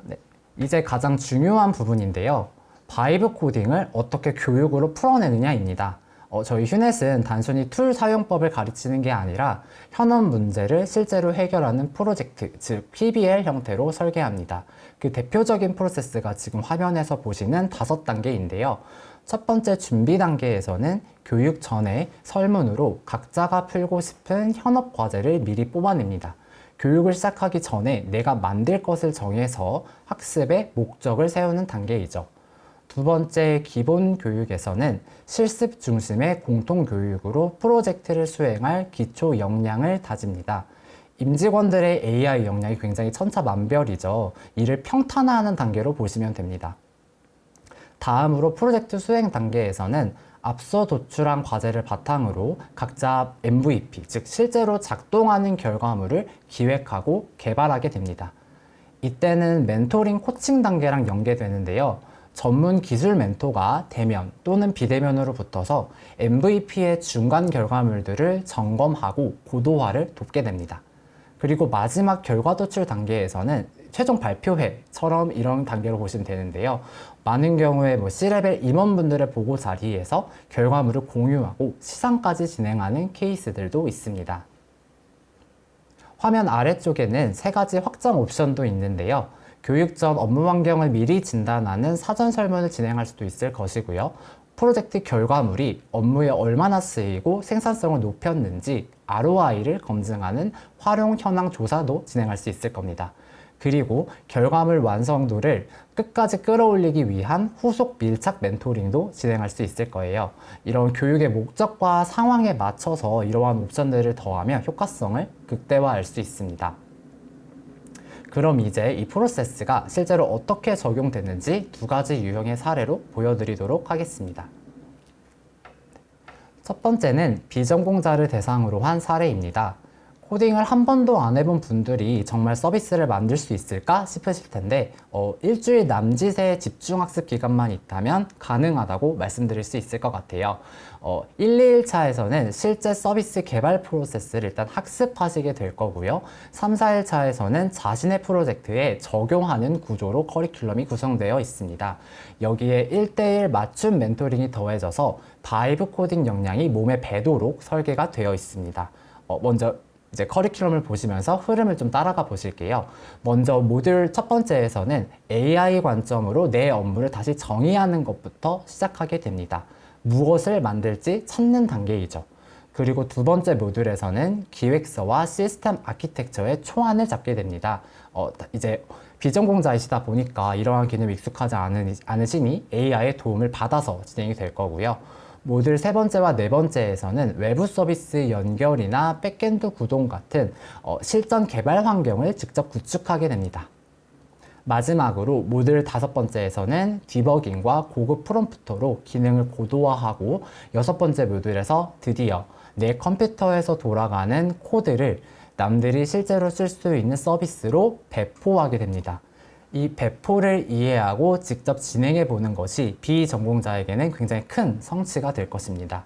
네, 이제 가장 중요한 부분인데요. 바이브 코딩을 어떻게 교육으로 풀어내느냐입니다. 저희 휴넷은 단순히 툴 사용법을 가르치는 게 아니라 현업 문제를 실제로 해결하는 프로젝트, 즉 PBL 형태로 설계합니다. 그 대표적인 프로세스가 지금 화면에서 보시는 5단계인데요. 첫 번째 준비 단계에서는 교육 전에 설문으로 각자가 풀고 싶은 현업 과제를 미리 뽑아냅니다. 교육을 시작하기 전에 내가 만들 것을 정해서 학습의 목적을 세우는 단계이죠. 두 번째 기본 교육에서는 실습 중심의 공통 교육으로 프로젝트를 수행할 기초 역량을 다집니다. 임직원들의 AI 역량이 굉장히 천차만별이죠. 이를 평탄화하는 단계로 보시면 됩니다. 다음으로 프로젝트 수행 단계에서는 앞서 도출한 과제를 바탕으로 각자 MVP, 즉 실제로 작동하는 결과물을 기획하고 개발하게 됩니다. 이때는 멘토링 코칭 단계랑 연계되는데요. 전문 기술 멘토가 대면 또는 비대면으로 붙어서 MVP의 중간 결과물들을 점검하고 고도화를 돕게 됩니다. 그리고 마지막 결과 도출 단계에서는 최종 발표회처럼 이런 단계로 보시면 되는데요. 많은 경우에 C레벨 임원분들의 보고 자리에서 결과물을 공유하고 시상까지 진행하는 케이스들도 있습니다. 화면 아래쪽에는 3가지 확장 옵션도 있는데요. 교육 전 업무 환경을 미리 진단하는 사전 설문을 진행할 수도 있을 것이고요. 프로젝트 결과물이 업무에 얼마나 쓰이고 생산성을 높였는지 ROI를 검증하는 활용 현황 조사도 진행할 수 있을 겁니다. 그리고 결과물 완성도를 끝까지 끌어올리기 위한 후속 밀착 멘토링도 진행할 수 있을 거예요. 이런 교육의 목적과 상황에 맞춰서 이러한 옵션들을 더하면 효과성을 극대화할 수 있습니다. 그럼 이제 이 프로세스가 실제로 어떻게 적용되는지 2가지 유형의 사례로 보여드리도록 하겠습니다. 첫 번째는 비전공자를 대상으로 한 사례입니다. 코딩을 한 번도 안 해본 분들이 정말 서비스를 만들 수 있을까 싶으실 텐데 일주일 남짓의 집중학습 기간만 있다면 가능하다고 말씀드릴 수 있을 것 같아요. 1, 2일차에서는 실제 서비스 개발 프로세스를 일단 학습하시게 될 거고요. 3, 4일차에서는 자신의 프로젝트에 적용하는 구조로 커리큘럼이 구성되어 있습니다. 여기에 1대1 맞춤 멘토링이 더해져서 바이브 코딩 역량이 몸에 배도록 설계가 되어 있습니다. 먼저 이제 커리큘럼을 보시면서 흐름을 좀 따라가 보실게요. 먼저 모듈 첫 번째에서는 AI 관점으로 내 업무를 다시 정의하는 것부터 시작하게 됩니다. 무엇을 만들지 찾는 단계이죠. 그리고 두 번째 모듈에서는 기획서와 시스템 아키텍처의 초안을 잡게 됩니다. 이제 비전공자이시다 보니까 이러한 개념이 익숙하지 않으시니 AI의 도움을 받아서 진행이 될 거고요. 모듈 세 번째와 네 번째에서는 외부 서비스 연결이나 백엔드 구동 같은 실전 개발 환경을 직접 구축하게 됩니다. 마지막으로 모듈 다섯 번째에서는 디버깅과 고급 프롬프터로 기능을 고도화하고 여섯 번째 모듈에서 드디어 내 컴퓨터에서 돌아가는 코드를 남들이 실제로 쓸 수 있는 서비스로 배포하게 됩니다. 이 배포를 이해하고 직접 진행해 보는 것이 비전공자에게는 굉장히 큰 성취가 될 것입니다.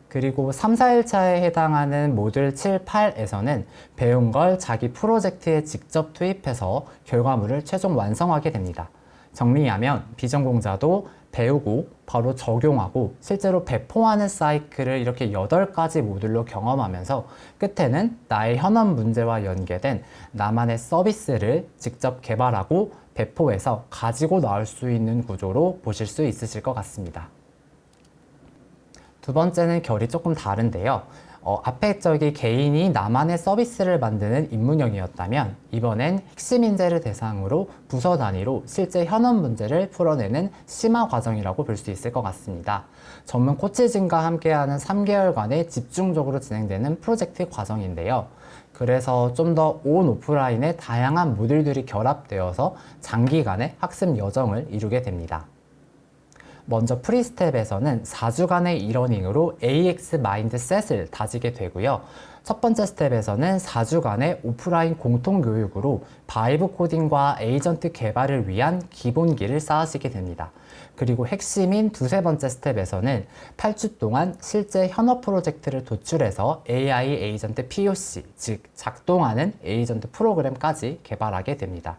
그리고 3, 4일차에 해당하는 모듈 7, 8에서는 배운 걸 자기 프로젝트에 직접 투입해서 결과물을 최종 완성하게 됩니다. 정리하면 비전공자도 배우고 바로 적용하고 실제로 배포하는 사이클을 이렇게 8가지 모듈로 경험하면서 끝에는 나의 현업 문제와 연계된 나만의 서비스를 직접 개발하고 배포해서 가지고 나올 수 있는 구조로 보실 수 있으실 것 같습니다. 두 번째는 결이 조금 다른데요. 앞에 저기 개인이 나만의 서비스를 만드는 입문형이었다면 이번엔 핵심 인재를 대상으로 부서 단위로 실제 현업 문제를 풀어내는 심화 과정이라고 볼 수 있을 것 같습니다. 전문 코치진과 함께하는 3개월간의 집중적으로 진행되는 프로젝트 과정인데요. 그래서 좀 더 온 오프라인의 다양한 모듈들이 결합되어서 장기간의 학습 여정을 이루게 됩니다. 먼저 프리스텝에서는 4주간의 이러닝으로 AX 마인드셋을 다지게 되고요. 첫 번째 스텝에서는 4주간의 오프라인 공통교육으로 바이브 코딩과 에이전트 개발을 위한 기본기를 쌓으시게 됩니다. 그리고 핵심인 두세 번째 스텝에서는 8주 동안 실제 현업 프로젝트를 도출해서 AI 에이전트 POC, 즉 작동하는 에이전트 프로그램까지 개발하게 됩니다.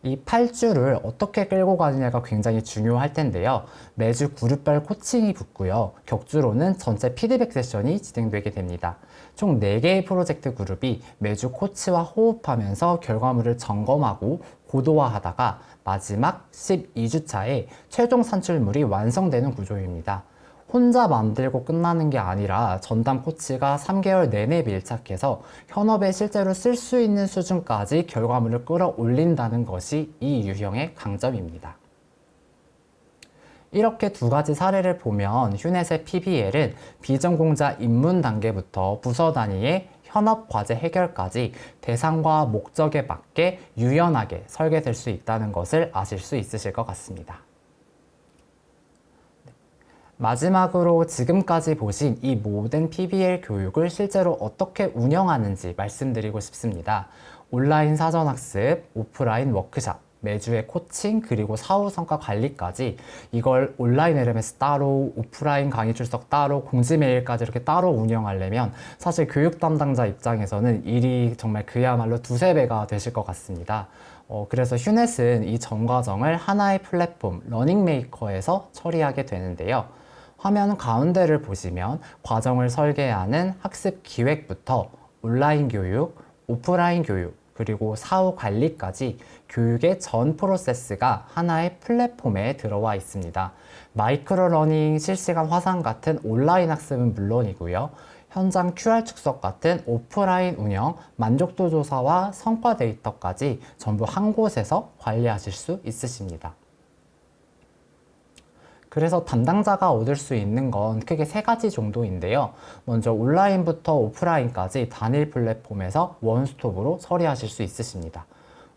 이 8주를 어떻게 끌고 가느냐가 굉장히 중요할 텐데요. 매주 그룹별 코칭이 붙고요. 격주로는 전체 피드백 세션이 진행되게 됩니다. 총 4개의 프로젝트 그룹이 매주 코치와 호흡하면서 결과물을 점검하고 고도화하다가 마지막 12주차에 최종 산출물이 완성되는 구조입니다. 혼자 만들고 끝나는 게 아니라 전담 코치가 3개월 내내 밀착해서 현업에 실제로 쓸 수 있는 수준까지 결과물을 끌어올린다는 것이 이 유형의 강점입니다. 이렇게 두 가지 사례를 보면 휴넷의 PBL은 비전공자 입문 단계부터 부서 단위의 현업 과제 해결까지 대상과 목적에 맞게 유연하게 설계될 수 있다는 것을 아실 수 있으실 것 같습니다. 마지막으로 지금까지 보신 이 모든 PBL 교육을 실제로 어떻게 운영하는지 말씀드리고 싶습니다. 온라인 사전학습, 오프라인 워크샵, 매주의 코칭, 그리고 사후 성과 관리까지 이걸 온라인 LMS 따로, 오프라인 강의 출석 따로, 공지 메일까지 이렇게 따로 운영하려면 사실 교육 담당자 입장에서는 일이 정말 그야말로 두세 배가 되실 것 같습니다. 그래서 휴넷은 이 전 과정을 하나의 플랫폼, 러닝메이커에서 처리하게 되는데요. 화면 가운데를 보시면 과정을 설계하는 학습 기획부터 온라인 교육, 오프라인 교육, 그리고 사후 관리까지 교육의 전 프로세스가 하나의 플랫폼에 들어와 있습니다. 마이크로 러닝, 실시간 화상 같은 온라인 학습은 물론이고요. 현장 QR 축석 같은 오프라인 운영, 만족도 조사와 성과 데이터까지 전부 한 곳에서 관리하실 수 있으십니다. 그래서 담당자가 얻을 수 있는 건 크게 3가지 정도인데요. 먼저 온라인부터 오프라인까지 단일 플랫폼에서 원스톱으로 처리하실 수 있으십니다.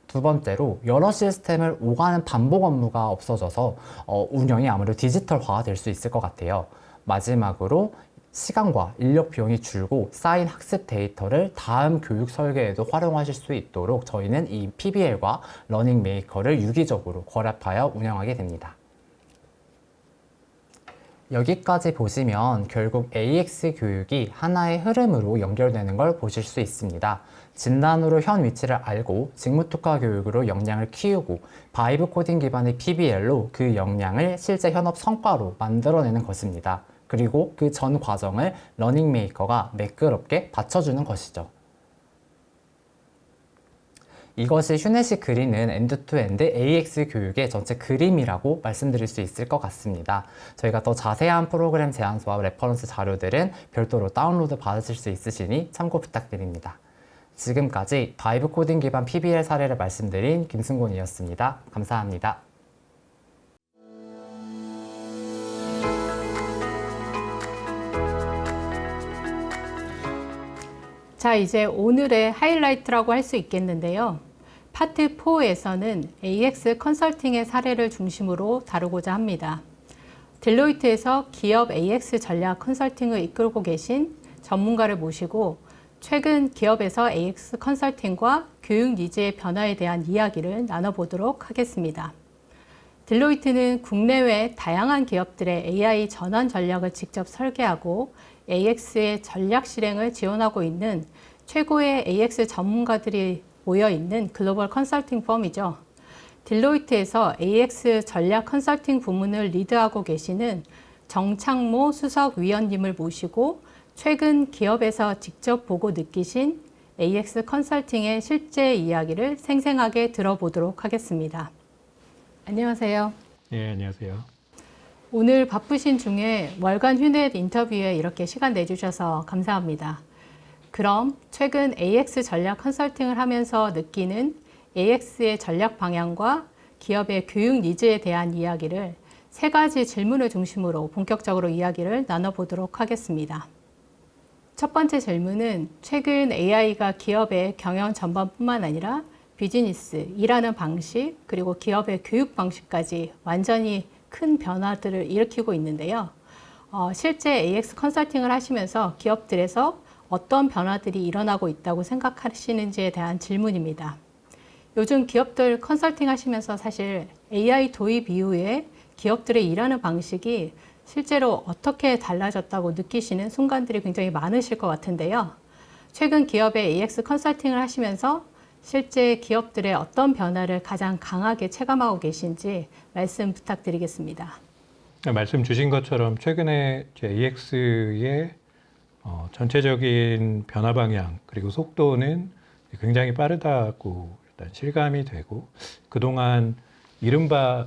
두 번째로 여러 시스템을 오가는 반복 업무가 없어져서 운영이 아무래도 디지털화가 될 수 있을 것 같아요. 마지막으로 시간과 인력 비용이 줄고 쌓인 학습 데이터를 다음 교육 설계에도 활용하실 수 있도록 저희는 이 PBL과 러닝 메이커를 유기적으로 결합하여 운영하게 됩니다. 여기까지 보시면 결국 AX 교육이 하나의 흐름으로 연결되는 걸 보실 수 있습니다. 진단으로 현 위치를 알고 직무 특화 교육으로 역량을 키우고 바이브 코딩 기반의 PBL로 그 역량을 실제 현업 성과로 만들어내는 것입니다. 그리고 그 전 과정을 러닝 메이커가 매끄럽게 받쳐주는 것이죠. 이것이 휴넷이 그리는 엔드투엔드 AX 교육의 전체 그림이라고 말씀드릴 수 있을 것 같습니다. 저희가 더 자세한 프로그램 제안서와 레퍼런스 자료들은 별도로 다운로드 받으실 수 있으시니 참고 부탁드립니다. 지금까지 바이브 코딩 기반 PBL 사례를 말씀드린 김승곤이었습니다. 감사합니다. 자, 이제 오늘의 하이라이트라고 할 수 있겠는데요. 파트 4에서는 AX 컨설팅의 사례를 중심으로 다루고자 합니다. 딜로이트에서 기업 AX 전략 컨설팅을 이끌고 계신 전문가를 모시고 최근 기업에서 AX 컨설팅과 교육 니즈의 변화에 대한 이야기를 나눠보도록 하겠습니다. 딜로이트는 국내외 다양한 기업들의 AI 전환 전략을 직접 설계하고 AX의 전략 실행을 지원하고 있는 최고의 AX 전문가들이 모여있는 글로벌 컨설팅 펌이죠. 딜로이트에서 AX 전략 컨설팅 부문을 리드하고 계시는 정창모 수석위원님을 모시고 최근 기업에서 직접 보고 느끼신 AX 컨설팅의 실제 이야기를 생생하게 들어보도록 하겠습니다. 안녕하세요. 예, 안녕하세요. 오늘 바쁘신 중에 월간 휴넷 인터뷰에 이렇게 시간 내주셔서 감사합니다. 그럼 최근 AX 전략 컨설팅을 하면서 느끼는 AX의 전략 방향과 기업의 교육 니즈에 대한 이야기를 세 가지 질문을 중심으로 본격적으로 이야기를 나눠보도록 하겠습니다. 첫 번째 질문은 최근 AI가 기업의 경영 전반뿐만 아니라 비즈니스, 일하는 방식, 그리고 기업의 교육 방식까지 완전히 큰 변화들을 일으키고 있는데요. 실제 AX 컨설팅을 하시면서 기업들에서 어떤 변화들이 일어나고 있다고 생각하시는지에 대한 질문입니다. 요즘 기업들 컨설팅 하시면서 사실 AI 도입 이후에 기업들의 일하는 방식이 실제로 어떻게 달라졌다고 느끼시는 순간들이 굉장히 많으실 것 같은데요. 최근 기업의 AX 컨설팅을 하시면서 실제 기업들의 어떤 변화를 가장 강하게 체감하고 계신지 말씀 부탁드리겠습니다. 말씀 주신 것처럼 최근에 AX의 전체적인 변화 방향 그리고 속도는 굉장히 빠르다고 일단 실감이 되고, 그동안 이른바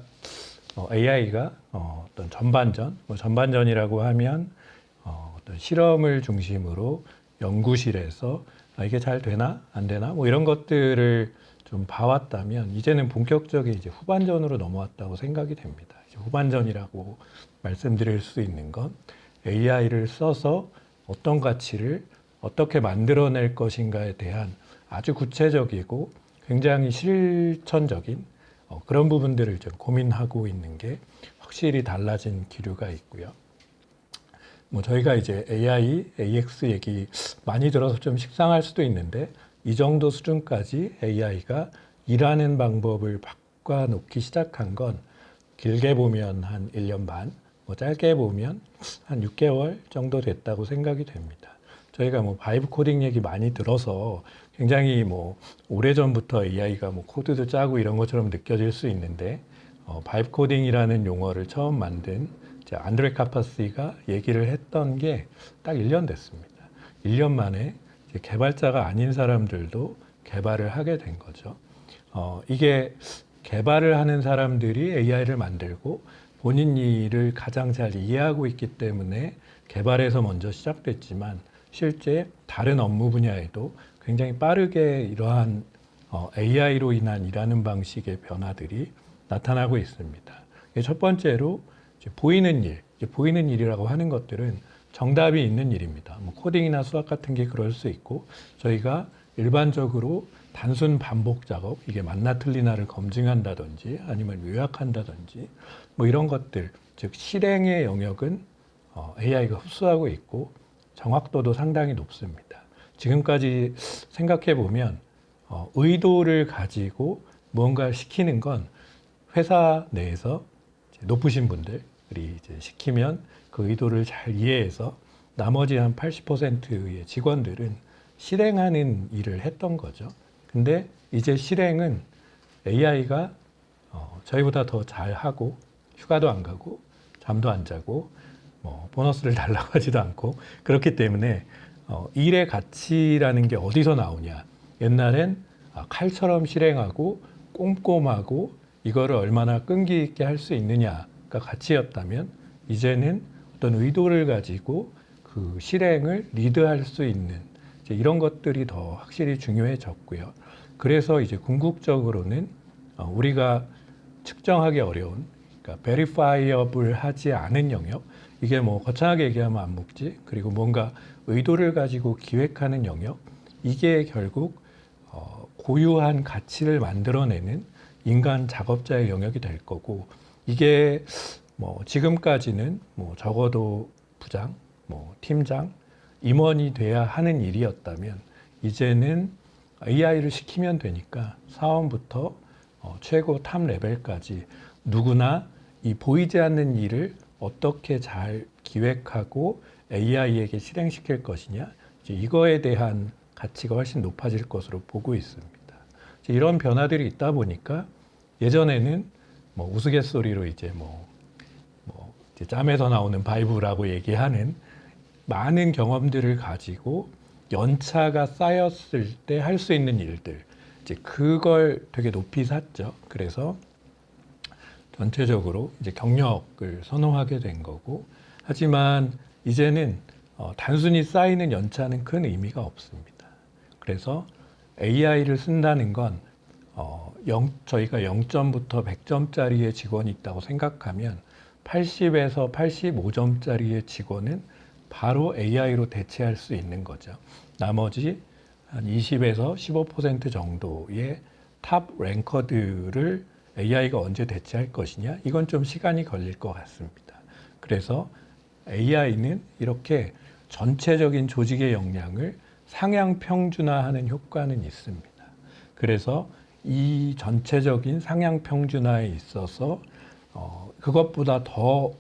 AI가 어떤 전반전이라고 하면 어떤 실험을 중심으로 연구실에서 이게 잘 되나 안 되나 이런 것들을 좀 봐왔다면, 이제는 본격적인 이제 후반전으로 넘어왔다고 생각이 됩니다. 이제 후반전이라고 말씀드릴 수 있는 건 AI를 써서 어떤 가치를 어떻게 만들어낼 것인가에 대한 아주 구체적이고 굉장히 실천적인 그런 부분들을 좀 고민하고 있는 게 확실히 달라진 기류가 있고요. 저희가 이제 AI, AX 얘기 많이 들어서 좀 식상할 수도 있는데, 이 정도 수준까지 AI가 일하는 방법을 바꿔놓기 시작한 건 길게 보면 한 1년 반, 짧게 보면 한 6개월 정도 됐다고 생각이 됩니다. 저희가 바이브 코딩 얘기 많이 들어서 굉장히 오래전부터 AI가 코드도 짜고 이런 것처럼 느껴질 수 있는데, 바이브 코딩이라는 용어를 처음 만든 안드레 카파시가 얘기를 했던 게 딱 1년 됐습니다. 1년 만에 이제 개발자가 아닌 사람들도 개발을 하게 된 거죠. 이게 개발을 하는 사람들이 AI를 만들고 본인 일을 가장 잘 이해하고 있기 때문에 개발에서 먼저 시작됐지만, 실제 다른 업무 분야에도 굉장히 빠르게 이러한 AI로 인한 일하는 방식의 변화들이 나타나고 있습니다. 첫 번째로 보이는 일, 보이는 일이라고 하는 것들은 정답이 있는 일입니다. 코딩이나 수학 같은 게 그럴 수 있고, 저희가 일반적으로 단순 반복 작업, 이게 맞나 틀리나를 검증한다든지 아니면 요약한다든지 이런 것들, 즉 실행의 영역은 AI가 흡수하고 있고 정확도도 상당히 높습니다. 지금까지 생각해 보면 의도를 가지고 무언가를 시키는 건 회사 내에서 높으신 분들이 이제 시키면 그 의도를 잘 이해해서 나머지 한 80%의 직원들은 실행하는 일을 했던 거죠. 근데 이제 실행은 AI가 저희보다 더 잘하고, 휴가도 안 가고 잠도 안 자고 보너스를 달라고 하지도 않고, 그렇기 때문에 일의 가치라는 게 어디서 나오냐. 옛날엔 칼처럼 실행하고 꼼꼼하고 이거를 얼마나 끈기 있게 할 수 있느냐가 가치였다면, 이제는 어떤 의도를 가지고 그 실행을 리드할 수 있는 이런 것들이 더 확실히 중요해졌고요. 그래서 이제 궁극적으로는 우리가 측정하기 어려운, 그러니까 verifiable 하지 않은 영역, 이게 거창하게 얘기하면 암묵지, 그리고 뭔가 의도를 가지고 기획하는 영역, 이게 결국 고유한 가치를 만들어내는 인간 작업자의 영역이 될 거고, 이게 지금까지는 적어도 부장, 팀장, 임원이 돼야 하는 일이었다면, 이제는 AI를 시키면 되니까 사원부터 최고 탑 레벨까지 누구나 이 보이지 않는 일을 어떻게 잘 기획하고 AI에게 실행시킬 것이냐, 이거에 대한 가치가 훨씬 높아질 것으로 보고 있습니다. 이런 변화들이 있다 보니까 예전에는 뭐 우스갯소리로 이제 이제 짬에서 나오는 바이브라고 얘기하는 많은 경험들을 가지고 연차가 쌓였을 때 할 수 있는 일들, 이제 그걸 되게 높이 샀죠. 그래서 전체적으로 이제 경력을 선호하게 된 거고, 하지만 이제는 단순히 쌓이는 연차는 큰 의미가 없습니다. 그래서 AI를 쓴다는 건 저희가 0점부터 100점짜리의 직원이 있다고 생각하면 80에서 85점짜리의 직원은 바로 AI로 대체할 수 있는 거죠. 나머지 한 20에서 15% 정도의 탑 랭커들을 AI가 언제 대체할 것이냐? 이건 좀 시간이 걸릴 것 같습니다. 그래서 AI는 이렇게 전체적인 조직의 역량을 상향 평준화하는 효과는 있습니다. 그래서 이 전체적인 상향 평준화에 있어서 그것보다 더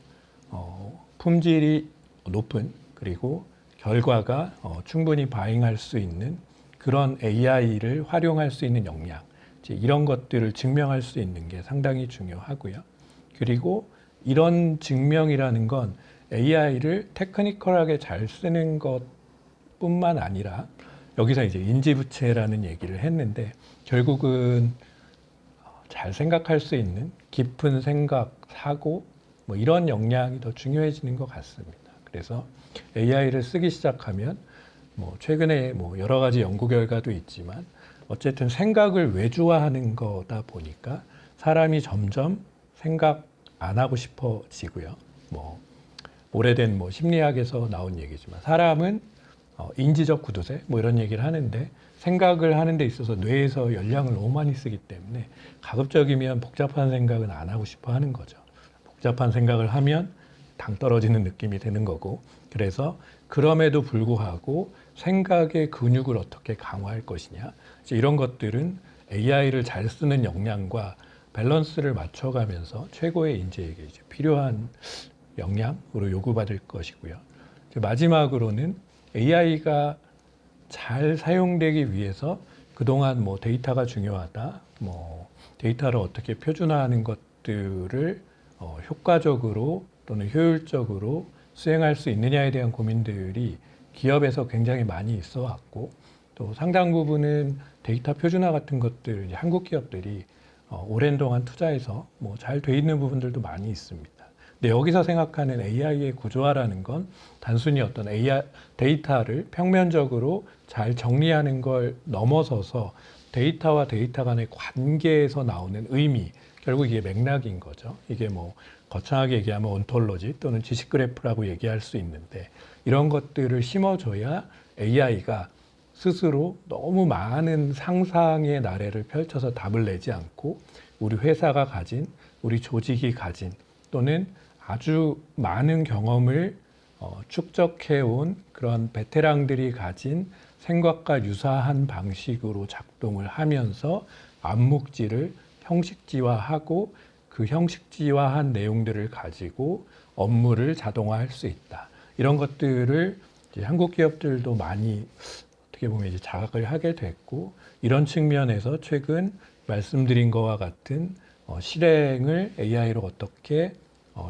품질이 높은, 그리고 결과가 충분히 반영할 수 있는 그런 AI를 활용할 수 있는 역량, 이런 것들을 증명할 수 있는 게 상당히 중요하고요. 그리고 이런 증명이라는 건 AI를 테크니컬하게 잘 쓰는 것뿐만 아니라, 여기서 이제 인지부채라는 얘기를 했는데, 결국은 잘 생각할 수 있는 깊은 생각, 사고, 뭐 이런 역량이 더 중요해지는 것 같습니다. 그래서 AI를 쓰기 시작하면 최근에 여러 가지 연구 결과도 있지만 어쨌든 생각을 외주화하는 거다 보니까 사람이 점점 생각 안 하고 싶어지고요. 오래된 심리학에서 나온 얘기지만 사람은 인지적 구두쇠 이런 얘기를 하는데, 생각을 하는 데 있어서 뇌에서 열량을 너무 많이 쓰기 때문에 가급적이면 복잡한 생각은 안 하고 싶어 하는 거죠. 복잡한 생각을 하면 당 떨어지는 느낌이 드는 거고, 그래서 그럼에도 불구하고 생각의 근육을 어떻게 강화할 것이냐, 이런 것들은 AI를 잘 쓰는 역량과 밸런스를 맞춰가면서 최고의 인재에게 이제 필요한 역량으로 요구받을 것이고요. 마지막으로는 AI가 잘 사용되기 위해서 그동안 데이터가 중요하다, 데이터를 어떻게 표준화하는 것들을 효과적으로 또는 효율적으로 수행할 수 있느냐에 대한 고민들이 기업에서 굉장히 많이 있어 왔고, 또 상당 부분은 데이터 표준화 같은 것들 한국 기업들이 오랜 동안 투자해서 잘 돼 있는 부분들도 많이 있습니다. 근데 여기서 생각하는 AI의 구조화라는 건 단순히 어떤 AI 데이터를 평면적으로 잘 정리하는 걸 넘어서서 데이터와 데이터 간의 관계에서 나오는 의미, 결국 이게 맥락인 거죠. 이게 거창하게 얘기하면 온톨로지 또는 지식 그래프라고 얘기할 수 있는데, 이런 것들을 심어줘야 AI가 스스로 너무 많은 상상의 나래를 펼쳐서 답을 내지 않고 우리 회사가 가진, 우리 조직이 가진, 또는 아주 많은 경험을 축적해온 그런 베테랑들이 가진 생각과 유사한 방식으로 작동을 하면서 암묵지를 형식지화하고 그 형식지화한 내용들을 가지고 업무를 자동화할 수 있다. 이런 것들을 이제 한국 기업들도 많이 어떻게 보면 이제 자각을 하게 됐고, 이런 측면에서 최근 말씀드린 것과 같은 실행을 AI로 어떻게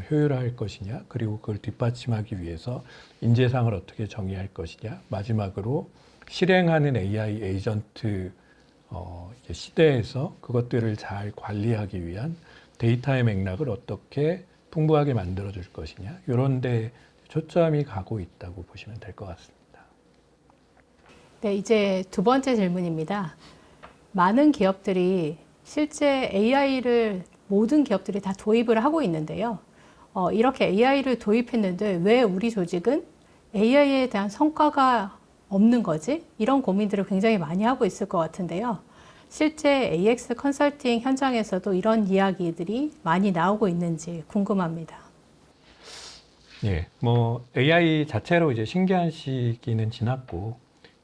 효율화할 것이냐, 그리고 그걸 뒷받침하기 위해서 인재상을 어떻게 정의할 것이냐, 마지막으로 실행하는 AI 에이전트 시대에서 그것들을 잘 관리하기 위한 데이터의 맥락을 어떻게 풍부하게 만들어줄 것이냐, 이런 데 초점이 가고 있다고 보시면 될 것 같습니다. 네, 이제 두 번째 질문입니다. 많은 기업들이 실제 AI를 모든 기업들이 다 도입을 하고 있는데요. 이렇게 AI를 도입했는데 왜 우리 조직은 AI에 대한 성과가 없는 거지? 이런 고민들을 굉장히 많이 하고 있을 것 같은데요. 실제 AX 컨설팅 현장에서도 이런 이야기들이 많이 나오고 있는지 궁금합니다. 예, AI 자체로 이제 신기한 시기는 지났고,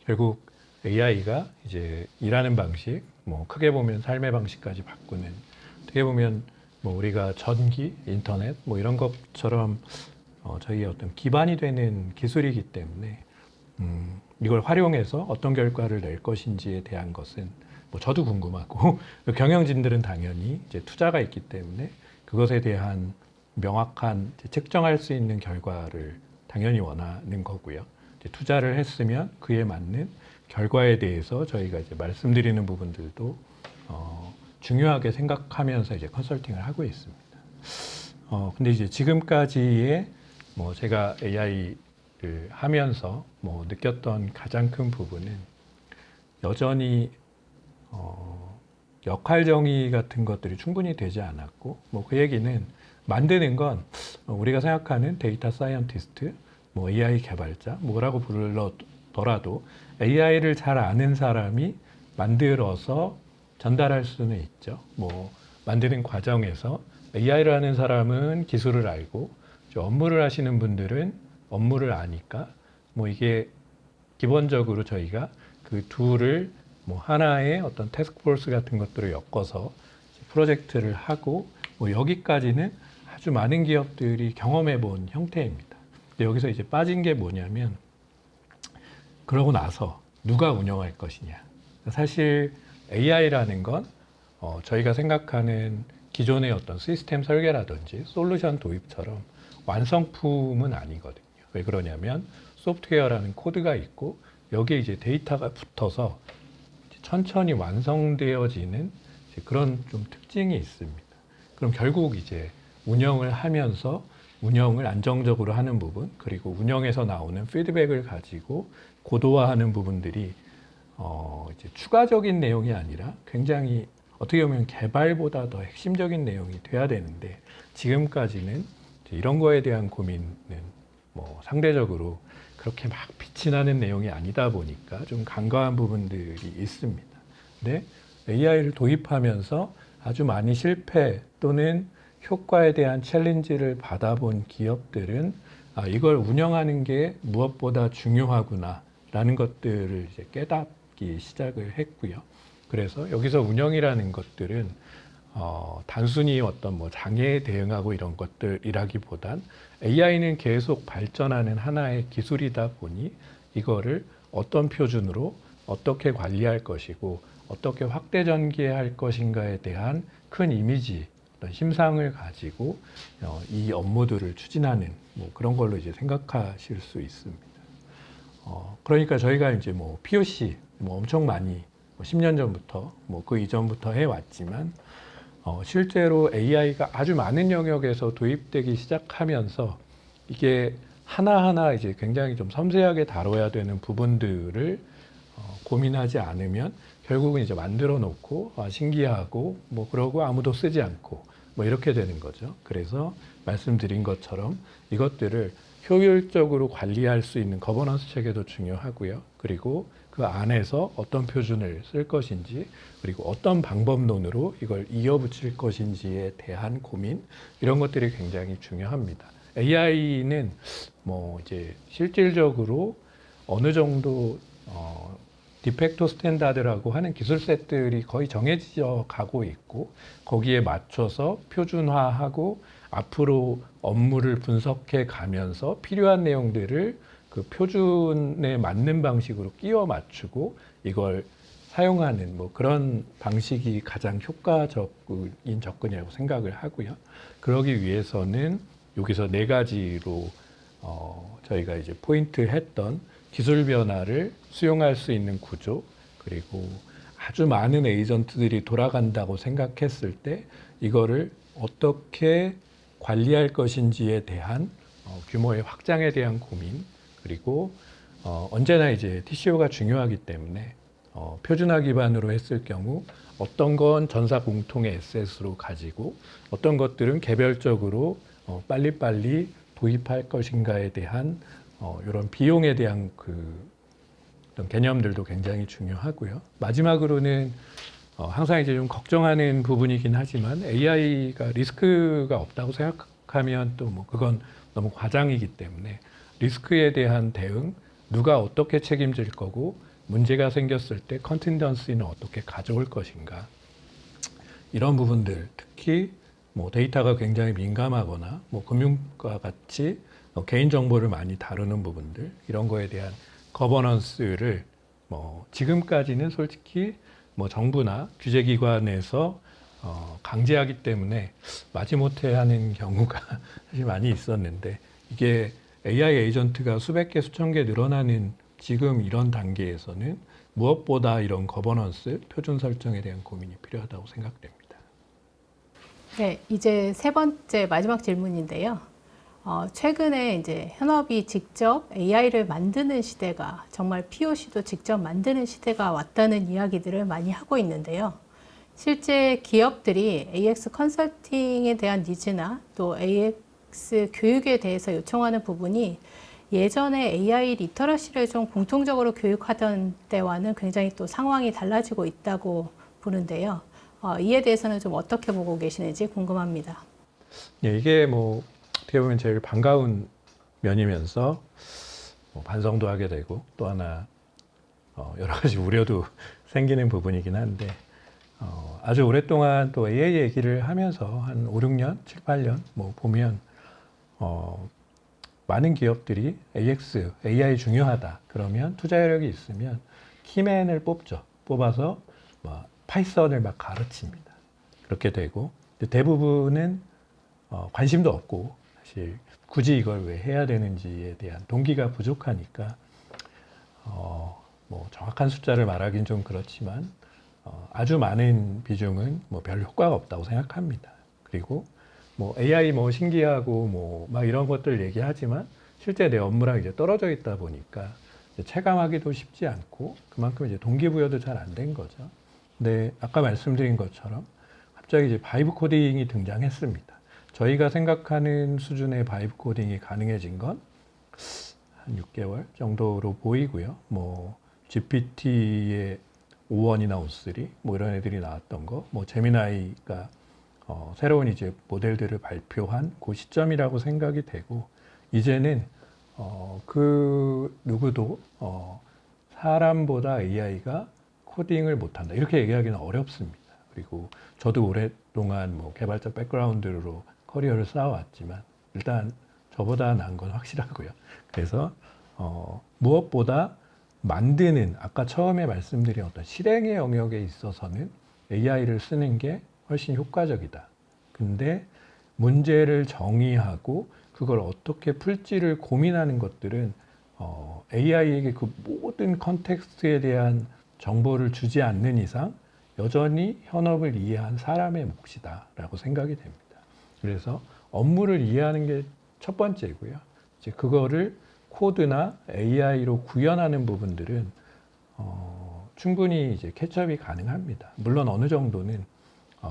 결국 AI가 이제 일하는 방식, 크게 보면 삶의 방식까지 바꾸는, 어떻게 보면 우리가 전기, 인터넷 이런 것처럼 저희의 어떤 기반이 되는 기술이기 때문에 이걸 활용해서 어떤 결과를 낼 것인지에 대한 것은 뭐 저도 궁금하고 경영진들은 당연히 이제 투자가 있기 때문에 그것에 대한 명확한 이제 측정할 수 있는 결과를 당연히 원하는 거고요. 이제 투자를 했으면 그에 맞는 결과에 대해서 저희가 이제 말씀드리는 부분들도 중요하게 생각하면서 이제 컨설팅을 하고 있습니다. 근데 이제 지금까지의 뭐 제가 AI를 하면서 뭐 느꼈던 가장 큰 부분은 여전히 역할 정의 같은 것들이 충분히 되지 않았고, 뭐 그 얘기는 만드는 건 우리가 생각하는 데이터 사이언티스트, 뭐 AI 개발자, 뭐라고 불러더라도 AI를 잘 아는 사람이 만들어서 전달할 수는 있죠. 뭐 만드는 과정에서 AI를 하는 사람은 기술을 알고 업무를 하시는 분들은 업무를 아니까 뭐 이게 기본적으로 저희가 그 둘을 뭐 하나의 어떤 태스크포스 같은 것들을 엮어서 프로젝트를 하고 뭐 여기까지는 아주 많은 기업들이 경험해 본 형태입니다. 근데 여기서 이제 빠진 게 뭐냐면 그러고 나서 누가 운영할 것이냐. 사실 AI라는 건 저희가 생각하는 기존의 어떤 시스템 설계라든지 솔루션 도입처럼 완성품은 아니거든요. 왜 그러냐면 소프트웨어라는 코드가 있고 여기에 이제 데이터가 붙어서 천천히 완성되어지는 그런 좀 특징이 있습니다. 그럼 결국 이제 운영을 하면서 운영을 안정적으로 하는 부분, 그리고 운영에서 나오는 피드백을 가지고 고도화하는 부분들이 이제 추가적인 내용이 아니라 굉장히 어떻게 보면 개발보다 더 핵심적인 내용이 돼야 되는데 지금까지는 이런 거에 대한 고민은 뭐 상대적으로 그렇게 막 빛이 나는 내용이 아니다 보니까 좀 간과한 부분들이 있습니다. 근데 AI를 도입하면서 아주 많이 실패 또는 효과에 대한 챌린지를 받아본 기업들은 이걸 운영하는 게 무엇보다 중요하구나라는 것들을 이제 깨닫기 시작을 했고요. 그래서 여기서 운영이라는 것들은 단순히 어떤 뭐 장애에 대응하고 이런 것들이라기보단 AI는 계속 발전하는 하나의 기술이다 보니 이거를 어떤 표준으로 어떻게 관리할 것이고 어떻게 확대 전개할 것인가에 대한 큰 이미지, 어떤 심상을 가지고 이 업무들을 추진하는 뭐 그런 걸로 이제 생각하실 수 있습니다. 그러니까 저희가 이제 뭐 POC 뭐 엄청 많이 10년 전부터 뭐 그 이전부터 해왔지만 실제로 AI가 아주 많은 영역에서 도입되기 시작하면서 이게 하나하나 이제 굉장히 좀 섬세하게 다뤄야 되는 부분들을 고민하지 않으면 결국은 이제 만들어 놓고 신기하고 뭐 그러고 아무도 쓰지 않고 뭐 이렇게 되는 거죠. 그래서 말씀드린 것처럼 이것들을 효율적으로 관리할 수 있는 거버넌스 체계도 중요하고요. 그리고 그 안에서 어떤 표준을 쓸 것인지 그리고 어떤 방법론으로 이걸 이어붙일 것인지에 대한 고민 이런 것들이 굉장히 중요합니다. AI는 뭐 이제 실질적으로 어느 정도 디펙토 스탠다드라고 하는 기술 셋들이 거의 정해져 가고 있고 거기에 맞춰서 표준화하고 앞으로 업무를 분석해 가면서 필요한 내용들을 그 표준에 맞는 방식으로 끼워 맞추고 이걸 사용하는 뭐 그런 방식이 가장 효과적인 접근이라고 생각을 하고요. 그러기 위해서는 여기서 네 가지로 저희가 이제 포인트 했던 기술 변화를 수용할 수 있는 구조, 그리고 아주 많은 에이전트들이 돌아간다고 생각했을 때 이거를 어떻게 관리할 것인지에 대한 규모의 확장에 대한 고민, 그리고 언제나 이제 TCO가 중요하기 때문에 표준화 기반으로 했을 경우 어떤 건 전사 공통의 에셋으로 가지고 어떤 것들은 개별적으로 빨리빨리 도입할 것인가에 대한 이런 비용에 대한 어떤 개념들도 굉장히 중요하고요. 마지막으로는 항상 이제 좀 걱정하는 부분이긴 하지만 AI가 리스크가 없다고 생각하면 또 뭐 그건 너무 과장이기 때문에 리스크에 대한 대응, 누가 어떻게 책임질 거고 문제가 생겼을 때 컨틴전시는 어떻게 가져올 것인가 이런 부분들 특히 뭐 데이터가 굉장히 민감하거나 뭐 금융과 같이 개인 정보를 많이 다루는 부분들 이런 거에 대한 거버넌스를 뭐 지금까지는 솔직히 뭐 정부나 규제기관에서 강제하기 때문에 마지못해 하는 경우가 사실 많이 있었는데 이게 AI 에이전트가 수백 개, 수천 개 늘어나는 지금 이런 단계에서는 무엇보다 이런 거버넌스, 표준 설정에 대한 고민이 필요하다고 생각됩니다. 네, 이제 세 번째 마지막 질문인데요. 최근에 이제 현업이 직접 AI를 만드는 시대가 정말 POC도 직접 만드는 시대가 왔다는 이야기들을 많이 하고 있는데요. 실제 기업들이 AX 컨설팅에 대한 니즈나 또 AX 교육에 대해서 요청하는 부분이 예전에 AI 리터러시를 좀 공통적으로 교육하던 때와는 굉장히 또 상황이 달라지고 있다고 보는데요. 이에 대해서는 좀 어떻게 보고 계시는지 궁금합니다. 예, 이게 뭐 어떻게 보면 제일 반가운 면이면서 뭐 반성도 하게 되고 또 하나 여러 가지 우려도 생기는 부분이긴 한데 아주 오랫동안 또 AI 얘기를 하면서 한 5, 6년, 7, 8년 뭐 보면 많은 기업들이 AX, AI 중요하다. 그러면 투자 여력이 있으면 키맨을 뽑죠. 뽑아서 뭐 파이썬을 막 가르칩니다. 그렇게 되고 대부분은 관심도 없고 사실 굳이 이걸 왜 해야 되는지에 대한 동기가 부족하니까 뭐 정확한 숫자를 말하긴 좀 그렇지만 아주 많은 비중은 뭐 별 효과가 없다고 생각합니다. 그리고 뭐 AI 뭐 신기하고 뭐 막 이런 것들 얘기하지만 실제 내 업무랑 이제 떨어져 있다 보니까 이제 체감하기도 쉽지 않고 그만큼 이제 동기부여도 잘 안 된 거죠. 근데 아까 말씀드린 것처럼 갑자기 이제 바이브 코딩이 등장했습니다. 저희가 생각하는 수준의 바이브 코딩이 가능해진 건 한 6개월 정도로 보이고요. 뭐 GPT의 O1이나 O3 뭐 이런 애들이 나왔던 거, 뭐 제미나이가 새로운 이제 모델들을 발표한 그 시점이라고 생각이 되고 이제는 그 누구도 사람보다 AI가 코딩을 못한다 이렇게 얘기하기는 어렵습니다. 그리고 저도 오랫동안 뭐 개발자 백그라운드로 커리어를 쌓아왔지만 일단 저보다 나은 건 확실하고요. 그래서 무엇보다 만드는 아까 처음에 말씀드린 어떤 실행의 영역에 있어서는 AI를 쓰는 게 훨씬 효과적이다. 근데 문제를 정의하고 그걸 어떻게 풀지를 고민하는 것들은 AI에게 그 모든 컨텍스트에 대한 정보를 주지 않는 이상 여전히 현업을 이해한 사람의 몫이다라고 생각이 됩니다. 그래서 업무를 이해하는 게 첫 번째고요. 이제 그거를 코드나 AI로 구현하는 부분들은 충분히 이제 캐치업이 가능합니다. 물론 어느 정도는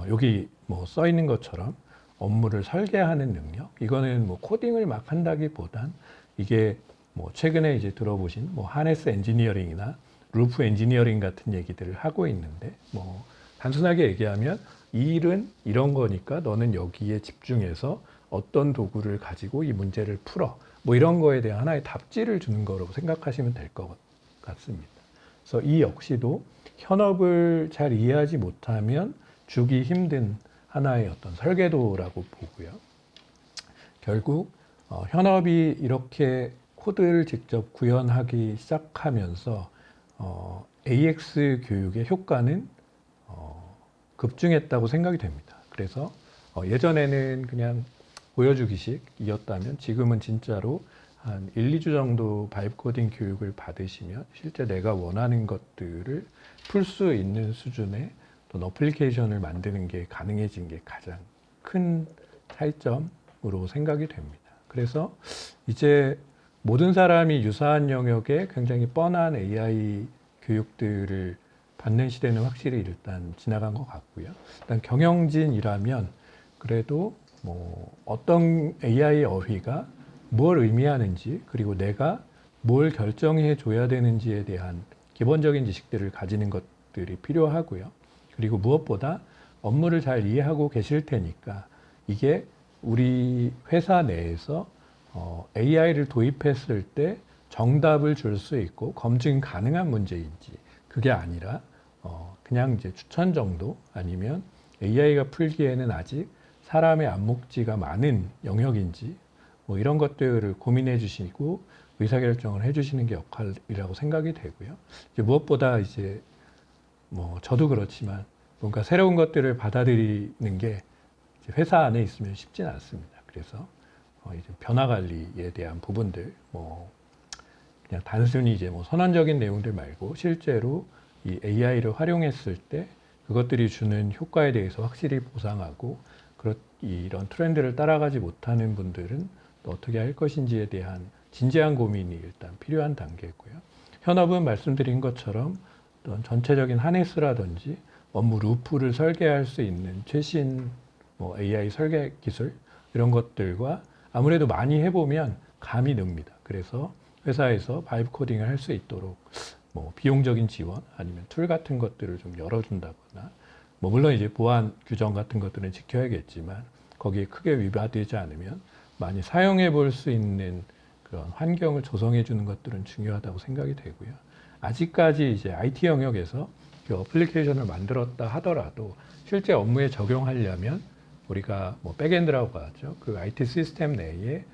여기 뭐 써 있는 것처럼 업무를 설계하는 능력, 이거는 뭐 코딩을 막 한다기보단 이게 뭐 최근에 이제 들어보신 뭐 하네스 엔지니어링이나 루프 엔지니어링 같은 얘기들을 하고 있는데 뭐 단순하게 얘기하면 이 일은 이런 거니까 너는 여기에 집중해서 어떤 도구를 가지고 이 문제를 풀어. 뭐 이런 거에 대한 하나의 답지를 주는 거라고 생각하시면 될 것 같습니다. 그래서 이 역시도 현업을 잘 이해하지 못하면 주기 힘든 하나의 어떤 설계도라고 보고요. 결국 현업이 이렇게 코드를 직접 구현하기 시작하면서 AX 교육의 효과는 급증했다고 생각이 됩니다. 그래서 예전에는 그냥 보여주기식이었다면 지금은 진짜로 한 1, 2주 정도 바이브 코딩 교육을 받으시면 실제 내가 원하는 것들을 풀 수 있는 수준의 어떤 어플리케이션을 만드는 게 가능해진 게 가장 큰 차이점으로 생각이 됩니다. 그래서 이제 모든 사람이 유사한 영역에 굉장히 뻔한 AI 교육들을 받는 시대는 확실히 일단 지나간 것 같고요. 일단 경영진이라면 그래도 뭐 어떤 AI 어휘가 뭘 의미하는지 그리고 내가 뭘 결정해 줘야 되는지에 대한 기본적인 지식들을 가지는 것들이 필요하고요. 그리고 무엇보다 업무를 잘 이해하고 계실 테니까 이게 우리 회사 내에서 AI를 도입했을 때 정답을 줄 수 있고 검증 가능한 문제인지 그게 아니라 그냥 이제 추천 정도 아니면 AI가 풀기에는 아직 사람의 안목지가 많은 영역인지 뭐 이런 것들을 고민해 주시고 의사결정을 해 주시는 게 역할이라고 생각이 되고요. 이제 무엇보다 이제 뭐 저도 그렇지만 뭔가 새로운 것들을 받아들이는 게 이제 회사 안에 있으면 쉽지는 않습니다. 그래서 이제 변화 관리에 대한 부분들, 뭐 그냥 단순히 이제 뭐 선언적인 내용들 말고 실제로 이 AI를 활용했을 때 그것들이 주는 효과에 대해서 확실히 보상하고 이런 트렌드를 따라가지 못하는 분들은 또 어떻게 할 것인지에 대한 진지한 고민이 일단 필요한 단계고요. 현업은 말씀드린 것처럼 어떤 전체적인 하네스라든지 업무 루프를 설계할 수 있는 최신 뭐 AI 설계 기술 이런 것들과 아무래도 많이 해보면 감이 늡니다. 그래서 회사에서 바이브 코딩을 할 수 있도록 뭐 비용적인 지원 아니면 툴 같은 것들을 좀 열어준다거나 뭐 물론 이제 보안 규정 같은 것들은 지켜야겠지만 거기에 크게 위반되지 않으면 많이 사용해 볼 수 있는 그런 환경을 조성해 주는 것들은 중요하다고 생각이 되고요. 아직까지 이제 IT 영역에서 그 어플리케이션을 만들었다 하더라도 실제 업무에 적용하려면 우리가 뭐 백엔드라고 하죠. 그 IT 시스템 내에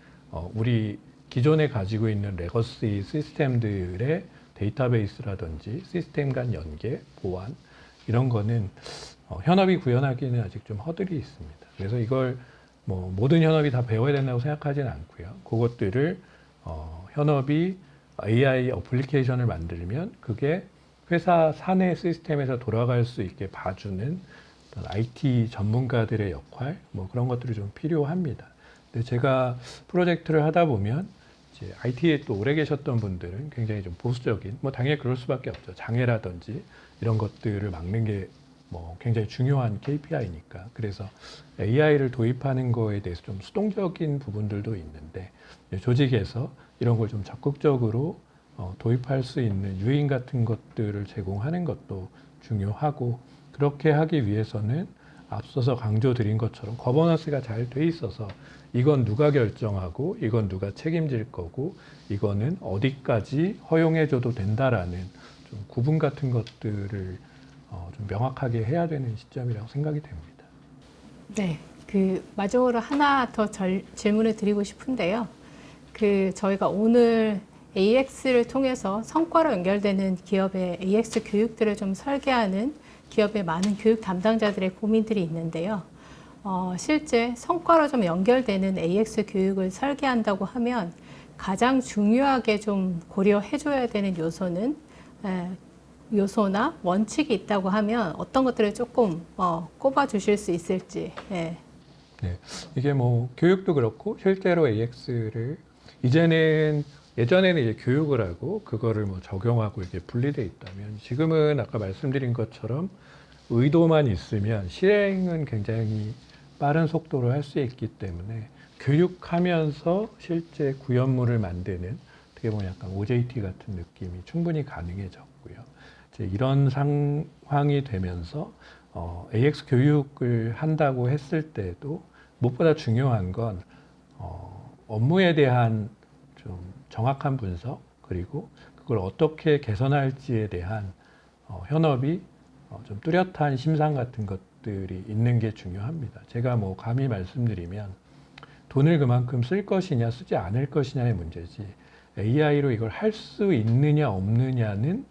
우리 기존에 가지고 있는 레거시 시스템들의 데이터베이스라든지 시스템 간 연계, 보안 이런 거는 현업이 구현하기는 아직 좀 허들이 있습니다. 그래서 이걸 뭐 모든 현업이 다 배워야 된다고 생각하지는 않고요. 그것들을 현업이 AI 어플리케이션을 만들면 그게 회사 사내 시스템에서 돌아갈 수 있게 봐주는 어떤 IT 전문가들의 역할 뭐 그런 것들이 좀 필요합니다. 근데 제가 프로젝트를 하다 보면 이제 IT에 또 오래 계셨던 분들은 굉장히 좀 보수적인 뭐 당연히 그럴 수밖에 없죠. 장애라든지 이런 것들을 막는 게 뭐 굉장히 중요한 KPI니까. 그래서 AI를 도입하는 거에 대해서 좀 수동적인 부분들도 있는데 조직에서 이런 걸 좀 적극적으로 도입할 수 있는 유인 같은 것들을 제공하는 것도 중요하고 그렇게 하기 위해서는 앞서서 강조드린 것처럼 거버넌스가 잘 돼 있어서 이건 누가 결정하고 이건 누가 책임질 거고 이거는 어디까지 허용해줘도 된다라는 좀 구분 같은 것들을 좀 명확하게 해야 되는 시점이라고 생각이 됩니다. 네, 마지막으로 하나 더 질문을 드리고 싶은데요. 저희가 오늘 AX를 통해서 성과로 연결되는 기업의 AX 교육들을 좀 설계하는 기업의 많은 교육 담당자들의 고민들이 있는데요. 실제 성과로 좀 연결되는 AX 교육을 설계한다고 하면 가장 중요하게 좀 고려해줘야 되는 요소나 원칙이 있다고 하면 어떤 것들을 조금 꼽아 주실 수 있을지. 네. 네, 이게 뭐 교육도 그렇고 실제로 AX를 예전에는 이제 교육을 하고 그거를 뭐 적용하고 이게 분리돼 있다면 지금은 아까 말씀드린 것처럼 의도만 있으면 실행은 굉장히 빠른 속도로 할 수 있기 때문에 교육하면서 실제 구현물을 만드는 어떻게 보면 약간 OJT 같은 느낌이 충분히 가능해졌고요. 이제 이런 상황이 되면서 AX 교육을 한다고 했을 때도 무엇보다 중요한 건 업무에 대한 좀 정확한 분석 그리고 그걸 어떻게 개선할지에 대한 현업이 좀 뚜렷한 심상 같은 것들이 있는 게 중요합니다. 제가 뭐 감히 말씀드리면 돈을 그만큼 쓸 것이냐 쓰지 않을 것이냐의 문제지 AI로 이걸 할 수 있느냐 없느냐는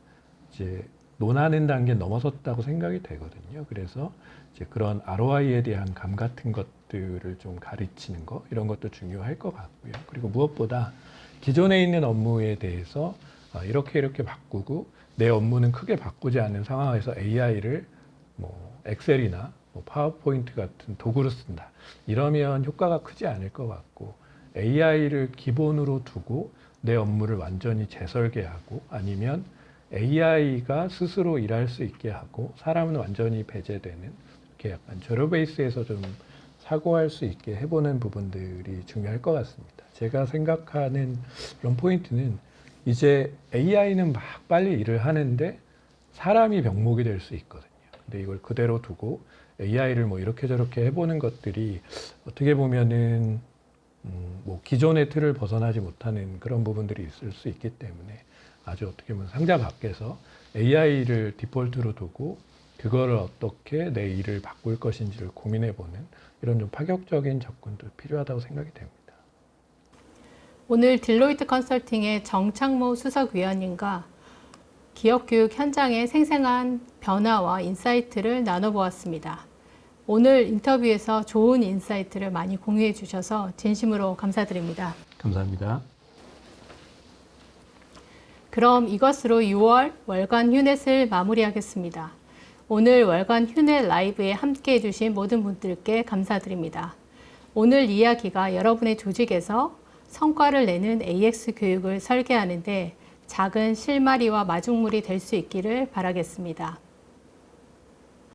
이제 논하는 단계 넘어섰다고 생각이 되거든요. 그래서 이제 그런 ROI에 대한 감 같은 것들을 좀 가르치는 거 이런 것도 중요할 것 같고요. 그리고 무엇보다 기존에 있는 업무에 대해서 이렇게 바꾸고 내 업무는 크게 바꾸지 않는 상황에서 AI를 뭐 엑셀이나 뭐 파워포인트 같은 도구로 쓴다. 이러면 효과가 크지 않을 것 같고 AI를 기본으로 두고 내 업무를 완전히 재설계하고 아니면 AI가 스스로 일할 수 있게 하고 사람은 완전히 배제되는 이렇게 약간 제로 베이스에서 좀 사고할 수 있게 해보는 부분들이 중요할 것 같습니다. 제가 생각하는 그런 포인트는 이제 AI는 막 빨리 일을 하는데 사람이 병목이 될 수 있거든요. 근데 이걸 그대로 두고 AI를 뭐 이렇게 저렇게 해보는 것들이 어떻게 보면은 뭐 기존의 틀을 벗어나지 못하는 그런 부분들이 있을 수 있기 때문에 아주 어떻게 보면 상자 밖에서 AI를 디폴트로 두고 그거를 어떻게 내 일을 바꿀 것인지를 고민해보는 이런 좀 파격적인 접근도 필요하다고 생각이 됩니다. 오늘 딜로이트 컨설팅의 정창모 수석위원님과 기업 교육 현장의 생생한 변화와 인사이트를 나눠보았습니다. 오늘 인터뷰에서 좋은 인사이트를 많이 공유해 주셔서 진심으로 감사드립니다. 감사합니다. 그럼 이것으로 6월 월간 휴넷을 마무리하겠습니다. 오늘 월간 휴넷 라이브에 함께 해주신 모든 분들께 감사드립니다. 오늘 이야기가 여러분의 조직에서 성과를 내는 AX 교육을 설계하는데 작은 실마리와 마중물이 될 수 있기를 바라겠습니다.